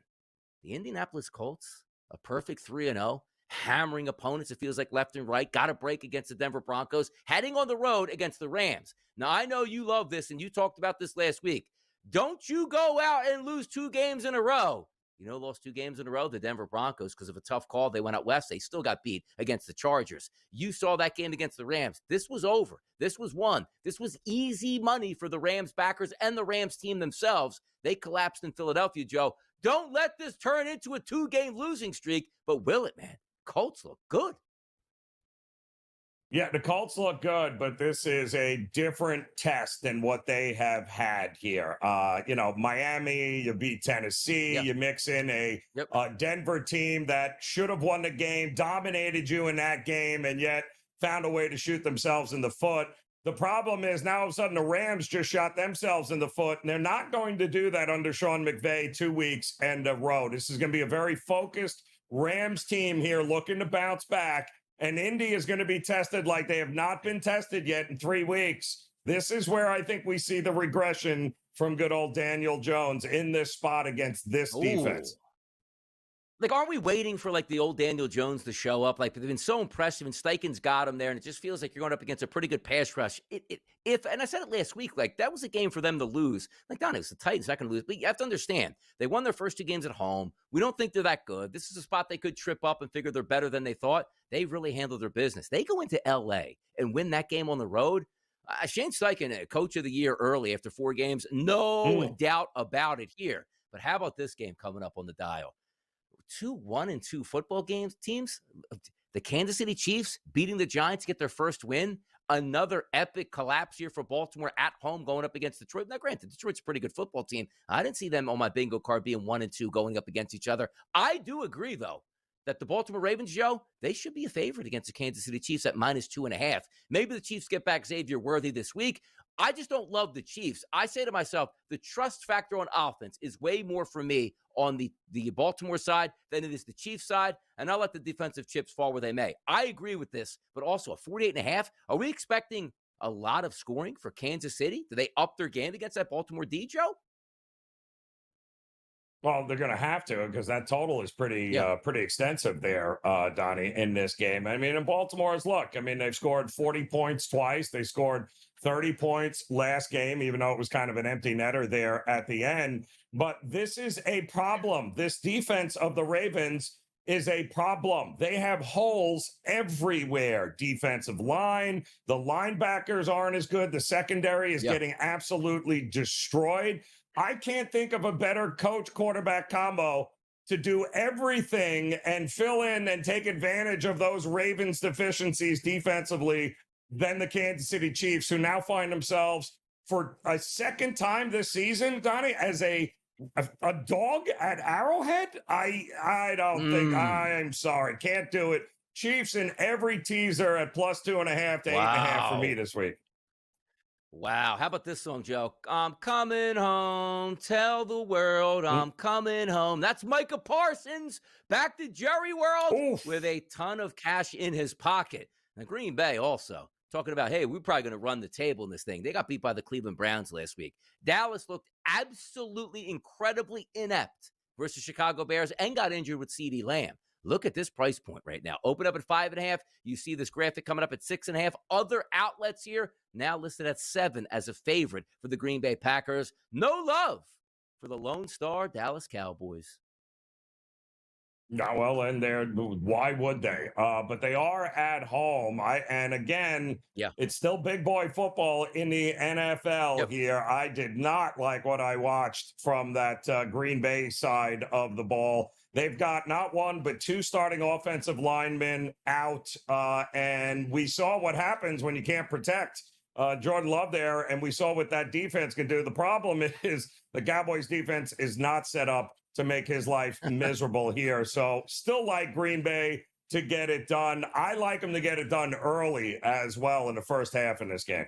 The Indianapolis Colts, a perfect 3-0, hammering opponents, it feels like left and right, got a break against the Denver Broncos, heading on the road against the Rams. Now, I know you love this, and you talked about this last week. Don't you go out and lose 2 games in a row. You know, lost 2 games in a row, the Denver Broncos, because of a tough call. They went out west. They still got beat against the Chargers. You saw that game against the Rams. This was over. This was won. This was easy money for the Rams backers and the Rams team themselves. They collapsed in Philadelphia, Joe. Don't let this turn into a 2-game losing streak, but will it, man? Colts look good. Yeah, the Colts look good, but this is a different test than what they have had here. Miami, you beat Tennessee, you mix in a Denver team that should have won the game, dominated you in that game, and yet found a way to shoot themselves in the foot. The problem is now all of a sudden the Rams just shot themselves in the foot, and they're not going to do that under Sean McVay 2 weeks and a row. This is going to be a very focused Rams team here looking to bounce back. And Indy is going to be tested like they have not been tested yet in 3 weeks. This is where I think we see the regression from good old Daniel Jones in this spot against this defense. Like, aren't we waiting for, like, the old Daniel Jones to show up? Like, they've been so impressive, and Steichen's got him there, and it just feels like you're going up against a pretty good pass rush. And I said it last week, like, that was a game for them to lose. Like, Don, it was the Titans not going to lose. But you have to understand, they won their first 2 games at home. We don't think they're that good. This is a spot they could trip up and figure they're better than they thought. They really handled their business. They go into L.A. and win that game on the road. Shane Steichen, coach of the year early after 4 games, no doubt about it here. But how about this game coming up on the dial? 2 1-2 football teams. The Kansas City Chiefs beating the Giants to get their first win. Another epic collapse here for Baltimore at home going up against Detroit. Now, granted, Detroit's a pretty good football team. I didn't see them on my bingo card being 1-2 going up against each other. I do agree, though, that the Baltimore Ravens, Joe, they should be a favorite against the Kansas City Chiefs at -2.5. Maybe the Chiefs get back Xavier Worthy this week. I just don't love the Chiefs. I say to myself, the trust factor on offense is way more for me on the Baltimore side than it is the Chiefs side, and I'll let the defensive chips fall where they may. I agree with this, but also a 48.5. Are we expecting a lot of scoring for Kansas City? Do they up their game against that Baltimore D, Joe? Well, they're going to have to because that total is pretty extensive there, Donnie, in this game. I mean, in Baltimore's look, I mean, they've scored 40 points twice. They scored 30 points last game, even though it was kind of an empty netter there at the end. But this is a problem. This defense of the Ravens is a problem. They have holes everywhere. Defensive line, the linebackers aren't as good. The secondary is getting absolutely destroyed. I can't think of a better coach-quarterback combo to do everything and fill in and take advantage of those Ravens deficiencies defensively than the Kansas City Chiefs, who now find themselves for a second time this season, Donnie, as a dog at Arrowhead. I don't think, I'm sorry, can't do it. Chiefs in every teaser at plus 2.5 to 8.5 for me this week. Wow. How about this song, Joe? I'm coming home. Tell the world I'm coming home. That's Micah Parsons back to Jerry World with a ton of cash in his pocket. And Green Bay also talking about, hey, we're probably going to run the table in this thing. They got beat by the Cleveland Browns last week. Dallas looked absolutely incredibly inept versus Chicago Bears and got injured with CeeDee Lamb. Look at this price point right now. Open up at 5.5. You see this graphic coming up at 6.5. Other outlets here now listed at 7 as a favorite for the Green Bay Packers. No love for the Lone Star Dallas Cowboys. No, well, and why would they? But they are at home. And again, it's still big boy football in the NFL here. I did not like what I watched from that Green Bay side of the ball. They've got not one, but 2 starting offensive linemen out. And we saw what happens when you can't protect Jordan Love there. And we saw what that defense can do. The problem is the Cowboys defense is not set up to make his life miserable here. So still like Green Bay to get it done. I like them to get it done early as well in the first half in this game.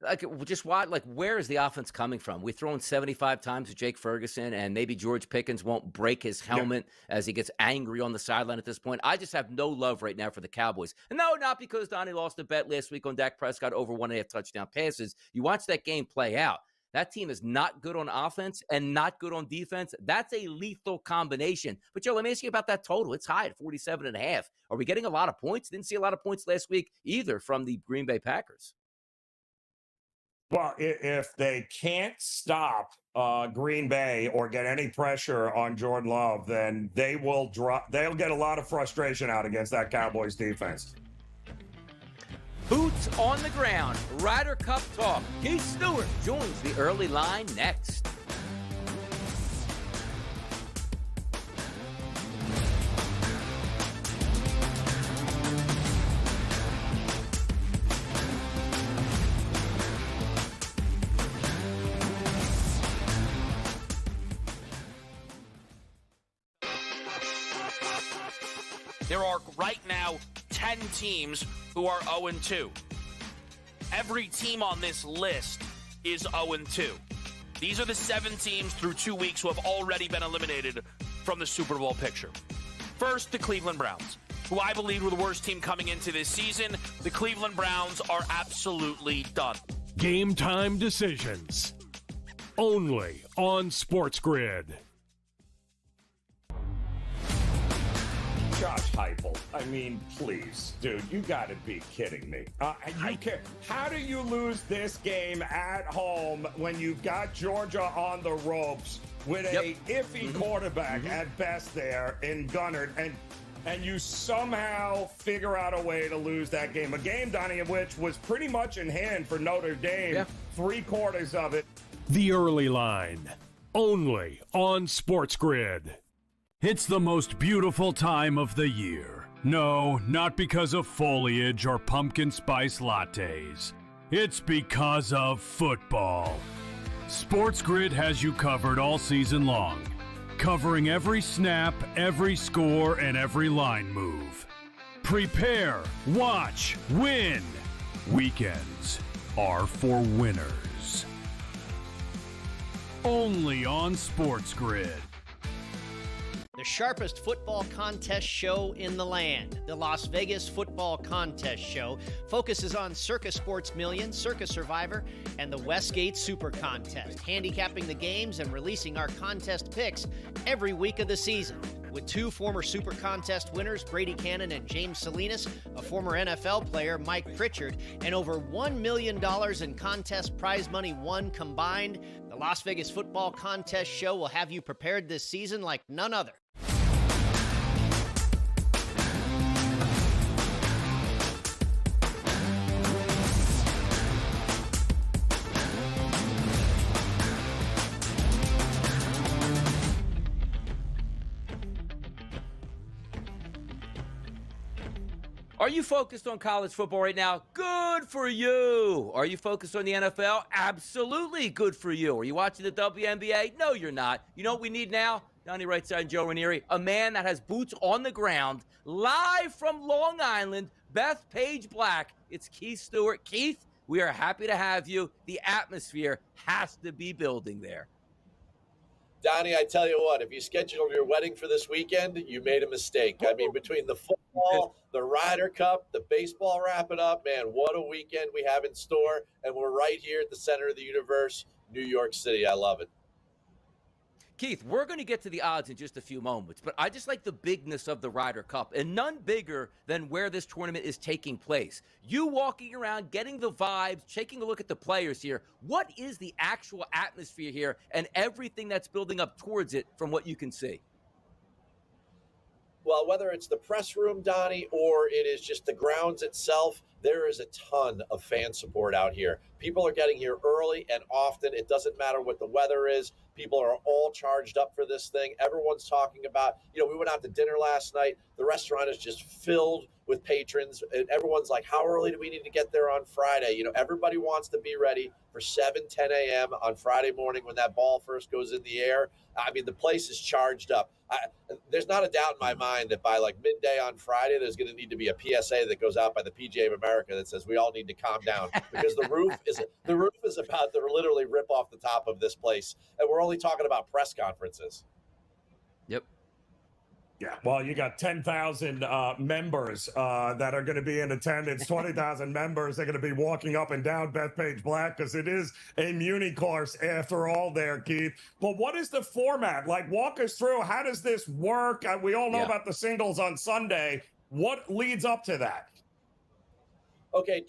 Like, just why? Like, where is the offense coming from? We're throwing 75 times to Jake Ferguson, and maybe George Pickens won't break his helmet as he gets angry on the sideline at this point. I just have no love right now for the Cowboys. And no, not because Donnie lost a bet last week on Dak Prescott over 1.5 touchdown passes. You watch that game play out. That team is not good on offense and not good on defense. That's a lethal combination. But, Joe, let me ask you about that total. It's high at 47.5. Are we getting a lot of points? Didn't see a lot of points last week either from the Green Bay Packers. Well, if they can't stop Green Bay or get any pressure on Jordan Love, then they will drop. They'll get a lot of frustration out against that Cowboys defense. Boots on the ground. Ryder Cup talk. Keith Stewart joins the early line next. There are right now 10 teams who are 0-2. Every team on this list is 0-2. These are the 7 teams through 2 weeks who have already been eliminated from the Super Bowl picture. First, the Cleveland Browns, who I believe were the worst team coming into this season. The Cleveland Browns are absolutely done. Game time decisions. Only on SportsGrid. Josh Heupel. I mean, please, dude, you got to be kidding me. How do you lose this game at home when you've got Georgia on the ropes with a iffy quarterback at best there in Gunnard, and you somehow figure out a way to lose that game? A game, Donnie, of which was pretty much in hand for Notre Dame, 3/4 of it. The early line. Only on SportsGrid. It's the most beautiful time of the year. No, not because of foliage or pumpkin spice lattes. It's because of football. SportsGrid has you covered all season long, covering every snap, every score, and every line move. Prepare, watch, win. Weekends are for winners. Only on SportsGrid. The sharpest football contest show in the land, the Las Vegas Football Contest Show, focuses on Circus Sports Million, Circus Survivor, and the Westgate Super Contest, handicapping the games and releasing our contest picks every week of the season. With 2 former Super Contest winners, Brady Cannon and James Salinas, a former NFL player, Mike Pritchard, and over $1 million in contest prize money won combined, the Las Vegas Football Contest Show will have you prepared this season like none other. Are you focused on college football right now? Good for you. Are you focused on the NFL? Absolutely good for you. Are you watching the WNBA? No, you're not. You know what we need now? Donnie Rightside and Joe Ranieri, a man that has boots on the ground, live from Long Island, Beth Page Black. It's Keith Stewart. Keith, we are happy to have you. The atmosphere has to be building there. Donnie, I tell you what, if you scheduled your wedding for this weekend, you made a mistake. I mean, between the football, the Ryder Cup, the baseball wrapping up, man, what a weekend we have in store. And we're right here at the center of the universe, New York City. I love it. Keith, we're going to get to the odds in just a few moments, but I just like the bigness of the Ryder Cup, and none bigger than where this tournament is taking place. You walking around, getting the vibes, taking a look at the players here. What is the actual atmosphere here and everything that's building up towards it from what you can see? Well, whether it's the press room, Donnie, or it is just the grounds itself, there is a ton of fan support out here. People are getting here early and often. It doesn't matter what the weather is. People are all charged up for this thing. Everyone's talking about, we went out to dinner last night. The restaurant is just filled with patrons. And everyone's like, how early do we need to get there on Friday? Everybody wants to be ready for 7, 10 a.m. on Friday morning when that ball first goes in the air. I mean, the place is charged up. There's not a doubt in my mind that by like midday on Friday, there's going to need to be a PSA that goes out by the PGA of America that says we all need to calm down because the roof is about to literally rip off the top of this place, and we're only talking about press conferences. Yep. Yeah, well, you got 10,000 members that are going to be in attendance, 20,000 members. They're going to be walking up and down Bethpage Black because it is a Muni course after all there, Keith. But what is the format? Like, walk us through. How does this work? We all know about the singles on Sunday. What leads up to that? Okay,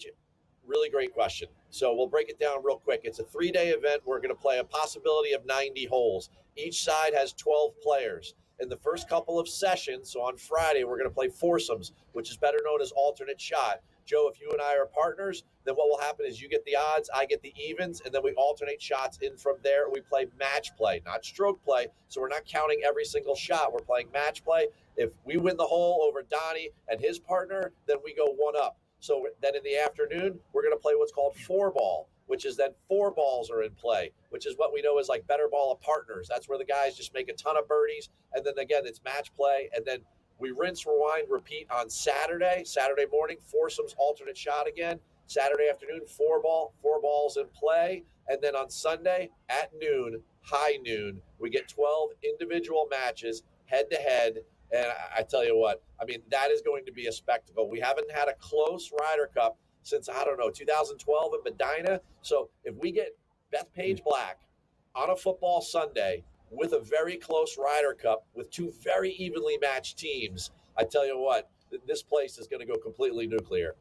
really great question. So we'll break it down real quick. It's a 3-day event. We're going to play a possibility of 90 holes. Each side has 12 players. In the first couple of sessions, so on Friday, we're going to play foursomes, which is better known as alternate shot. Joe, if you and I are partners, then what will happen is you get the odds, I get the evens, and then we alternate shots in from there. We play match play, not stroke play. So we're not counting every single shot. We're playing match play. If we win the hole over Donnie and his partner, then we go one up. So then in the afternoon, we're going to play what's called 4-ball, which is then 4 balls are in play, which is what we know is like better ball of partners. That's where the guys just make a ton of birdies. And then again, it's match play. And then we rinse, rewind, repeat on Saturday morning, foursomes, alternate shot again. Saturday afternoon, 4 balls in play. And then on Sunday at noon, high noon, we get 12 individual matches head to head. And I tell you what, I mean, that is going to be a spectacle. We haven't had a close Ryder Cup since, 2012 in Medina. So if we get Bethpage Black on a football Sunday with a very close Ryder Cup with 2 very evenly matched teams, I tell you what, this place is going to go completely nuclear.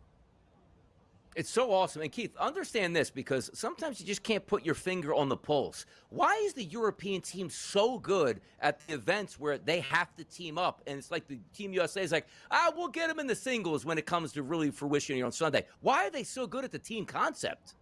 It's so awesome. And Keith, understand this, because sometimes you just can't put your finger on the pulse. Why is the European team so good at the events where they have to team up? And it's like the Team USA is like, we'll get them in the singles when it comes to really fruition here on Sunday. Why are they so good at the team concept?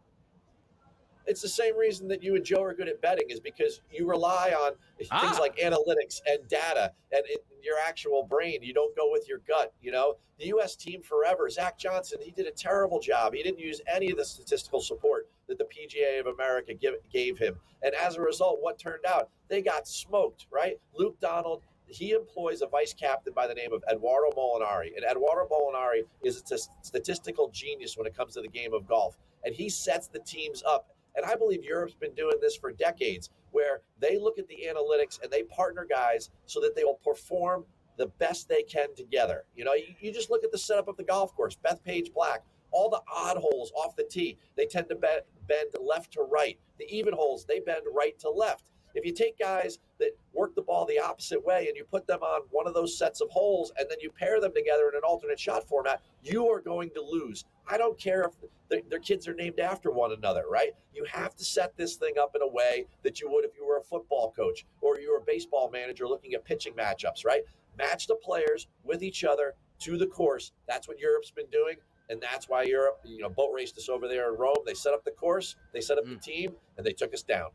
It's the same reason that you and Joe are good at betting, is because you rely on things like analytics and data and your actual brain. You don't go with your gut. The U.S. team forever, Zach Johnson, he did a terrible job. He didn't use any of the statistical support that the PGA of America gave him. And as a result, what turned out? They got smoked, right? Luke Donald, he employs a vice captain by the name of Eduardo Molinari. And Eduardo Molinari is a statistical genius when it comes to the game of golf. And he sets the teams up. And I believe Europe's been doing this for decades, where they look at the analytics and they partner guys so that they will perform the best they can together. You just look at the setup of the golf course. Bethpage Black, all the odd holes off the tee, they tend to bend left to right. The even holes, they bend right to left. If you take guys that work the ball the opposite way and you put them on one of those sets of holes and then you pair them together in an alternate shot format, you are going to lose. I don't care if their kids are named after one another, right? You have to set this thing up in a way that you would if you were a football coach or you were a baseball manager looking at pitching matchups, right? Match the players with each other to the course. That's what Europe's been doing. And that's why Europe, boat raced us over there in Rome. They set up the course, they set up the team, and they took us down.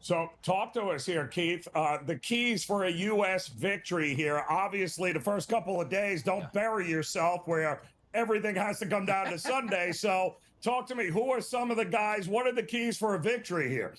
So talk to us here, Keith. The keys for a U.S. victory here. Obviously, the first couple of days, don't bury yourself where everything has to come down to Sunday. So talk to me. Who are some of the guys? What are the keys for a victory here?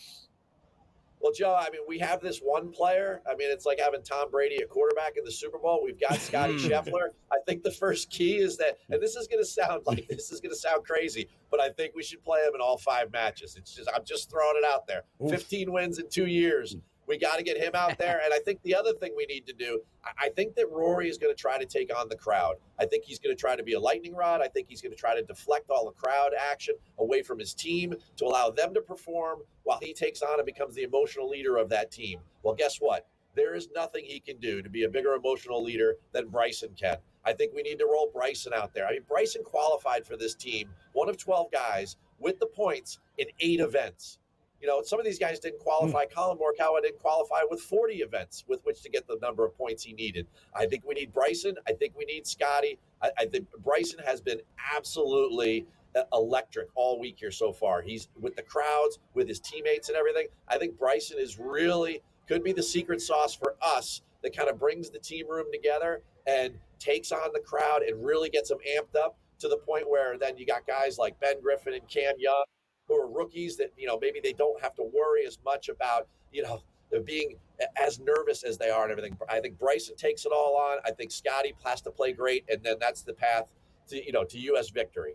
Well, Joe, I mean, we have this one player. I mean, it's like having Tom Brady at quarterback in the Super Bowl. We've got Scotty Scheffler. I think the first key is that, and this is going to sound crazy, but I think we should play him in all 5 matches. I'm just throwing it out there. Oof. 15 wins in 2 years. We got to get him out there. And I think the other thing we need to do, I think that Rory is going to try to take on the crowd. I think he's going to try to be a lightning rod. I think he's going to try to deflect all the crowd action away from his team to allow them to perform while he takes on and becomes the emotional leader of that team. Well, guess what? There is nothing he can do to be a bigger emotional leader than Bryson can. I think we need to roll Bryson out there. I mean, Bryson qualified for this team, one of 12 guys with the points in 8 events. You know, some of these guys didn't qualify. Colin Morikawa didn't qualify with 40 events with which to get the number of points he needed. I think we need Bryson. I think we need Scotty. I think Bryson has been absolutely electric all week here so far. He's with the crowds, with his teammates and everything. I think Bryson is really could be the secret sauce for us that kind of brings the team room together and takes on the crowd and really gets them amped up to the point where then you got guys like Ben Griffin and Cam Young, who are rookies that, you know, maybe they don't have to worry as much about, you know, being as nervous as they are and everything. I think Bryson takes it all on. I think Scotty has to play great, and then that's the path to, you know, to U.S. victory.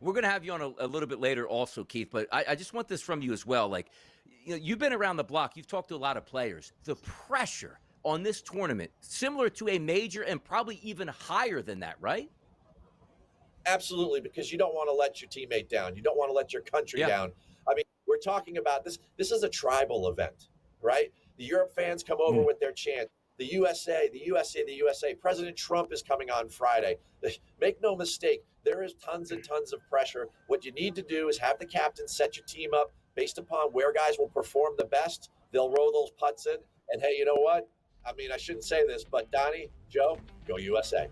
We're going to have you on a little bit later also, Keith, but I just want this from you as well. Like, you know, you've been around the block. You've talked to a lot of players. The pressure on this tournament, similar to a major and probably even higher than that, right? Absolutely, because you don't want to let your teammate down. You don't want to let your country down. I mean, we're talking about this. This is a tribal event, right? The Europe fans come over with their chant. The USA, the USA, the USA. President Trump is coming on Friday. Make no mistake, there is tons and tons of pressure. What you need to do is have the captain set your team up based upon where guys will perform the best. They'll roll those putts in. And, hey, you know what? I mean, I shouldn't say this, but Donnie, Joe, go USA.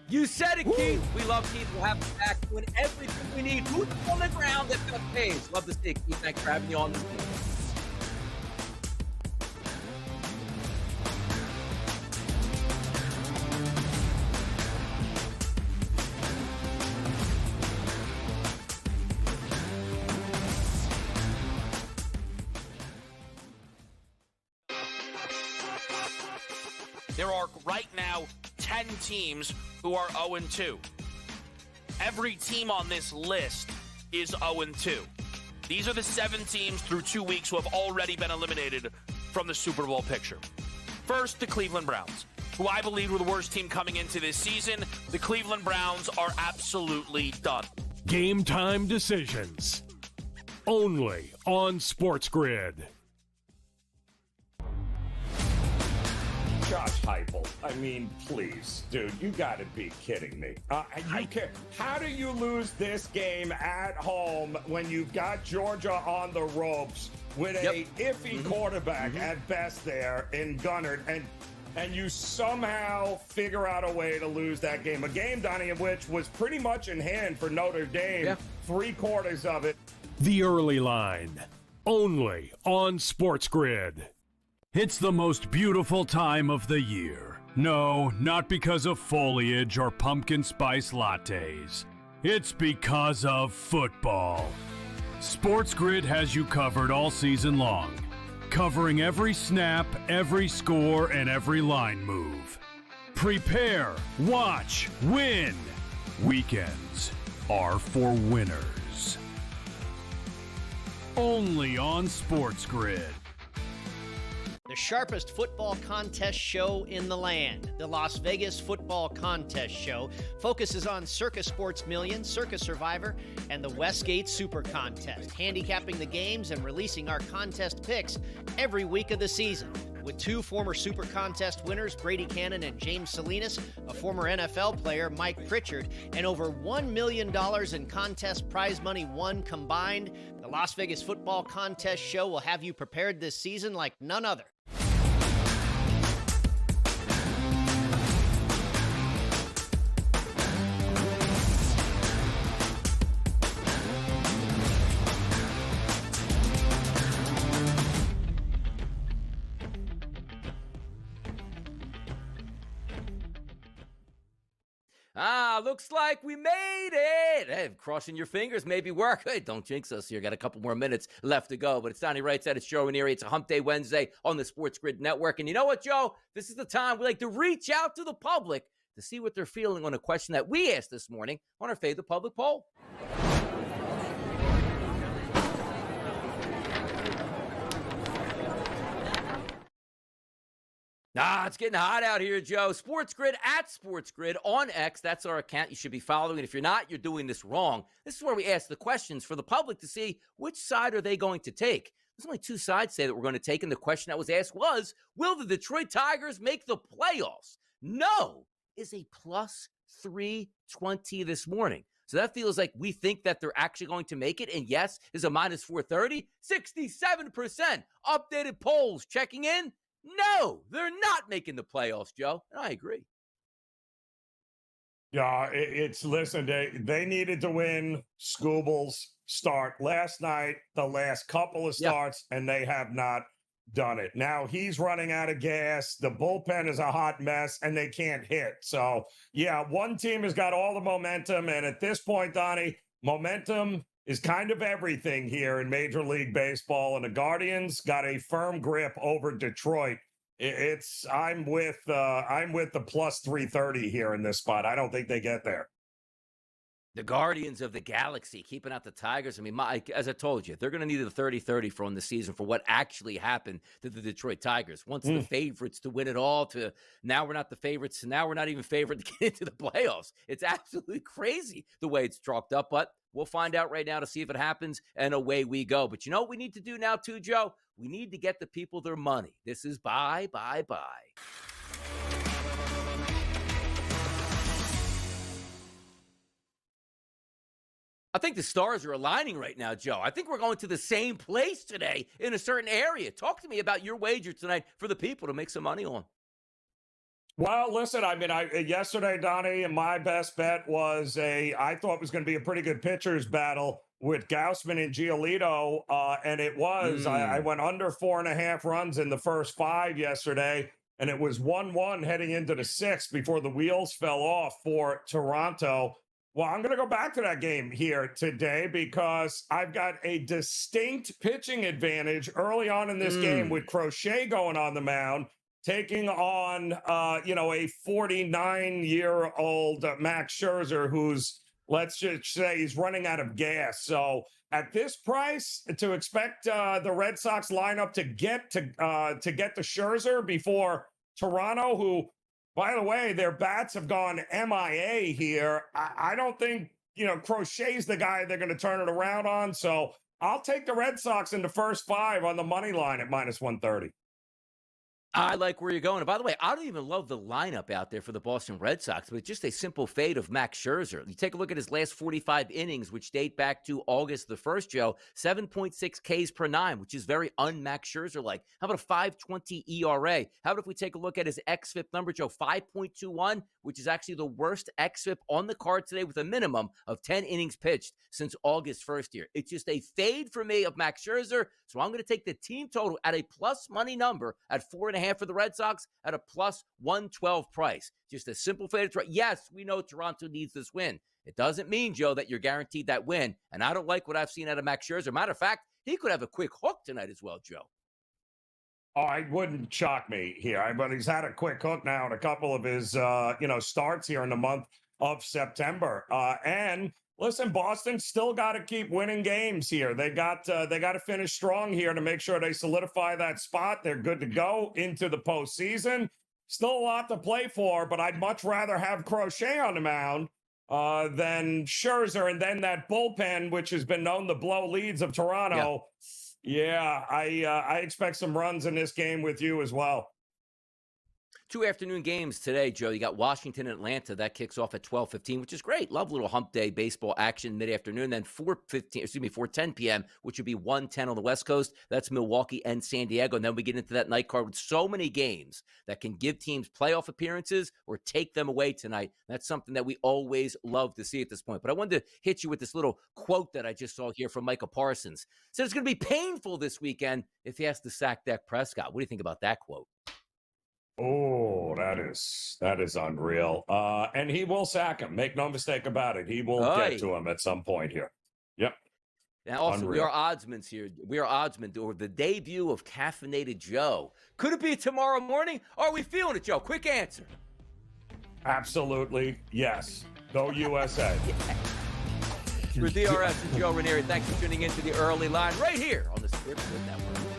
You said it, Keith. We love Keith. We'll have him back doing everything we need. Boots on the ground that pays. Love to see it, Keith. Thanks for having me on this team. There are right now 10 teams who are 0-2. Every team on this list is 0-2. These are the 7 teams through 2 weeks who have already been eliminated from the Super Bowl picture. First, the Cleveland Browns, who I believe were the worst team coming into this season. The Cleveland Browns are absolutely done. Game time decisions. Only on SportsGrid. Josh Heupel. I mean, please, dude, you got to be kidding me. How do you lose this game at home when you've got Georgia on the ropes with a iffy quarterback at best there in Gunnard, and you somehow figure out a way to lose that game? A game, Donnie, of which was pretty much in hand for Notre Dame, 3/4 of it. The early line. Only on SportsGrid. It's the most beautiful time of the year. No, not because of foliage or pumpkin spice lattes. It's because of football. SportsGrid has you covered all season long, covering every snap, every score, and every line move. Prepare, watch, win. Weekends are for winners. Only on SportsGrid. The sharpest football contest show in the land, the Las Vegas Football Contest Show, focuses on Circa Sports Million, Circa Survivor, and the Westgate Super Contest, handicapping the games and releasing our contest picks every week of the season. With 2 former Super Contest winners, Brady Cannon and James Salinas, a former NFL player, Mike Pritchard, and over $1 million in contest prize money won combined, the Las Vegas Football Contest Show will have you prepared this season like none other. Looks like we made it. Hey, crossing your fingers, maybe work. Hey, don't jinx us here. Got a couple more minutes left to go, but it's Donnie Wright at Joe and Erie. It's a Hump Day Wednesday on the SportsGrid Network. And you know what, Joe? This is the time we like to reach out to the public to see what they're feeling on a question that we asked this morning on our Fade the Public poll. It's getting hot out here, Joe. SportsGrid at SportsGrid on X. That's our account. You should be following it. If you're not, you're doing this wrong. This is where we ask the questions for the public to see which side are they going to take. There's only two sides today that we're going to take, and the question that was asked was, will the Detroit Tigers make the playoffs? No is a plus 320 this morning. So that feels like we think that they're actually going to make it. And yes is a minus 430. 67% updated polls checking in. No, they're not making the playoffs, Joe. And I agree. Yeah, listen, they needed to win Scooble's start last night, the last couple of starts, and they have not done it. Now he's running out of gas. The bullpen is a hot mess, and they can't hit. So, yeah, one team has got all the momentum, and at this point, Donnie, momentum is kind of everything here in Major League Baseball, and the Guardians got a firm grip over Detroit. I'm with the plus 330 here in this spot. I don't think they get there. The Guardians of the Galaxy keeping out the Tigers. I mean, as I told you, they're going to need a 30-30 for on the season for what actually happened to the Detroit Tigers. Once the favorites to win it all, to now we're not the favorites, to now we're not even favored to get into the playoffs. It's absolutely crazy the way it's chalked up, but we'll find out right now to see if it happens, and away we go. But you know what we need to do now too, Joe? We need to get the people their money. This is buy. I think the stars are aligning right now, Joe. I think we're going to the same place today in a certain area. Talk to me about your wager tonight for the people to make some money on. Well, listen, I mean, yesterday, Donnie, my best bet was I thought it was going to be a pretty good pitcher's battle with Gausman and Giolito, and it was. I went under 4.5 runs in the first 5 yesterday, and it was 1-1 heading into the 6th before the wheels fell off for Toronto. Well, I'm going to go back to that game here today because I've got a distinct pitching advantage early on in this game with Crochet going on the mound, taking on, a 49-year-old Max Scherzer who's, let's just say, he's running out of gas. So at this price, to expect the Red Sox lineup to get to Scherzer before Toronto, who, by the way, their bats have gone MIA here. I don't think, Crochet's the guy they're going to turn it around on. So I'll take the Red Sox in the first 5 on the money line at minus 130. I like where you're going. And by the way, I don't even love the lineup out there for the Boston Red Sox, but just a simple fade of Max Scherzer. You take a look at his last 45 innings, which date back to August the 1st, Joe, 7.6 Ks per 9, which is very un-Max Scherzer-like. How about a 5.20 ERA? How about if we take a look at his xFIP number, Joe, 5.21, which is actually the worst xFIP on the card today with a minimum of 10 innings pitched since August 1st here. It's just a fade for me of Max Scherzer, so I'm going to take the team total at a plus money number at 4.5 for the Red Sox at a plus 112 price. Just a simple fade. Yes, we know Toronto needs this win. It doesn't mean, Joe, that you're guaranteed that win. And I don't like what I've seen out of Max Scherzer. Matter of fact, he could have a quick hook tonight as well, Joe. Oh, it wouldn't shock me here. But he's had a quick hook now in a couple of his, starts here in the month of September. And listen, Boston still got to keep winning games here. They got to finish strong here to make sure they solidify that spot. They're good to go into the postseason. Still a lot to play for, but I'd much rather have Crochet on the mound than Scherzer, and then that bullpen, which has been known to blow leads of Toronto. Yeah, I expect some runs in this game with you as well. 2 afternoon games today, Joe. You got Washington and Atlanta. That kicks off at 12:15, which is great. Love little hump day baseball action mid-afternoon. Then 4:10 p.m., which would be 1:10 on the West Coast. That's Milwaukee and San Diego. And then we get into that night card with so many games that can give teams playoff appearances or take them away tonight. That's something that we always love to see at this point. But I wanted to hit you with this little quote that I just saw here from Micah Parsons. Said it's going to be painful this weekend if he has to sack Dak Prescott. What do you think about that quote? Oh, that is unreal. And he will sack him. Make no mistake about it. He will get to him at some point here. Yep. Now, also, we are oddsmen here. We are oddsmen over the debut of Caffeinated Joe. Could it be tomorrow morning? Are we feeling it, Joe? Quick answer. Absolutely, yes. Go USA. For DRS and Joe Ranieri, thanks for tuning into the early line right here on the SportsGrid Network.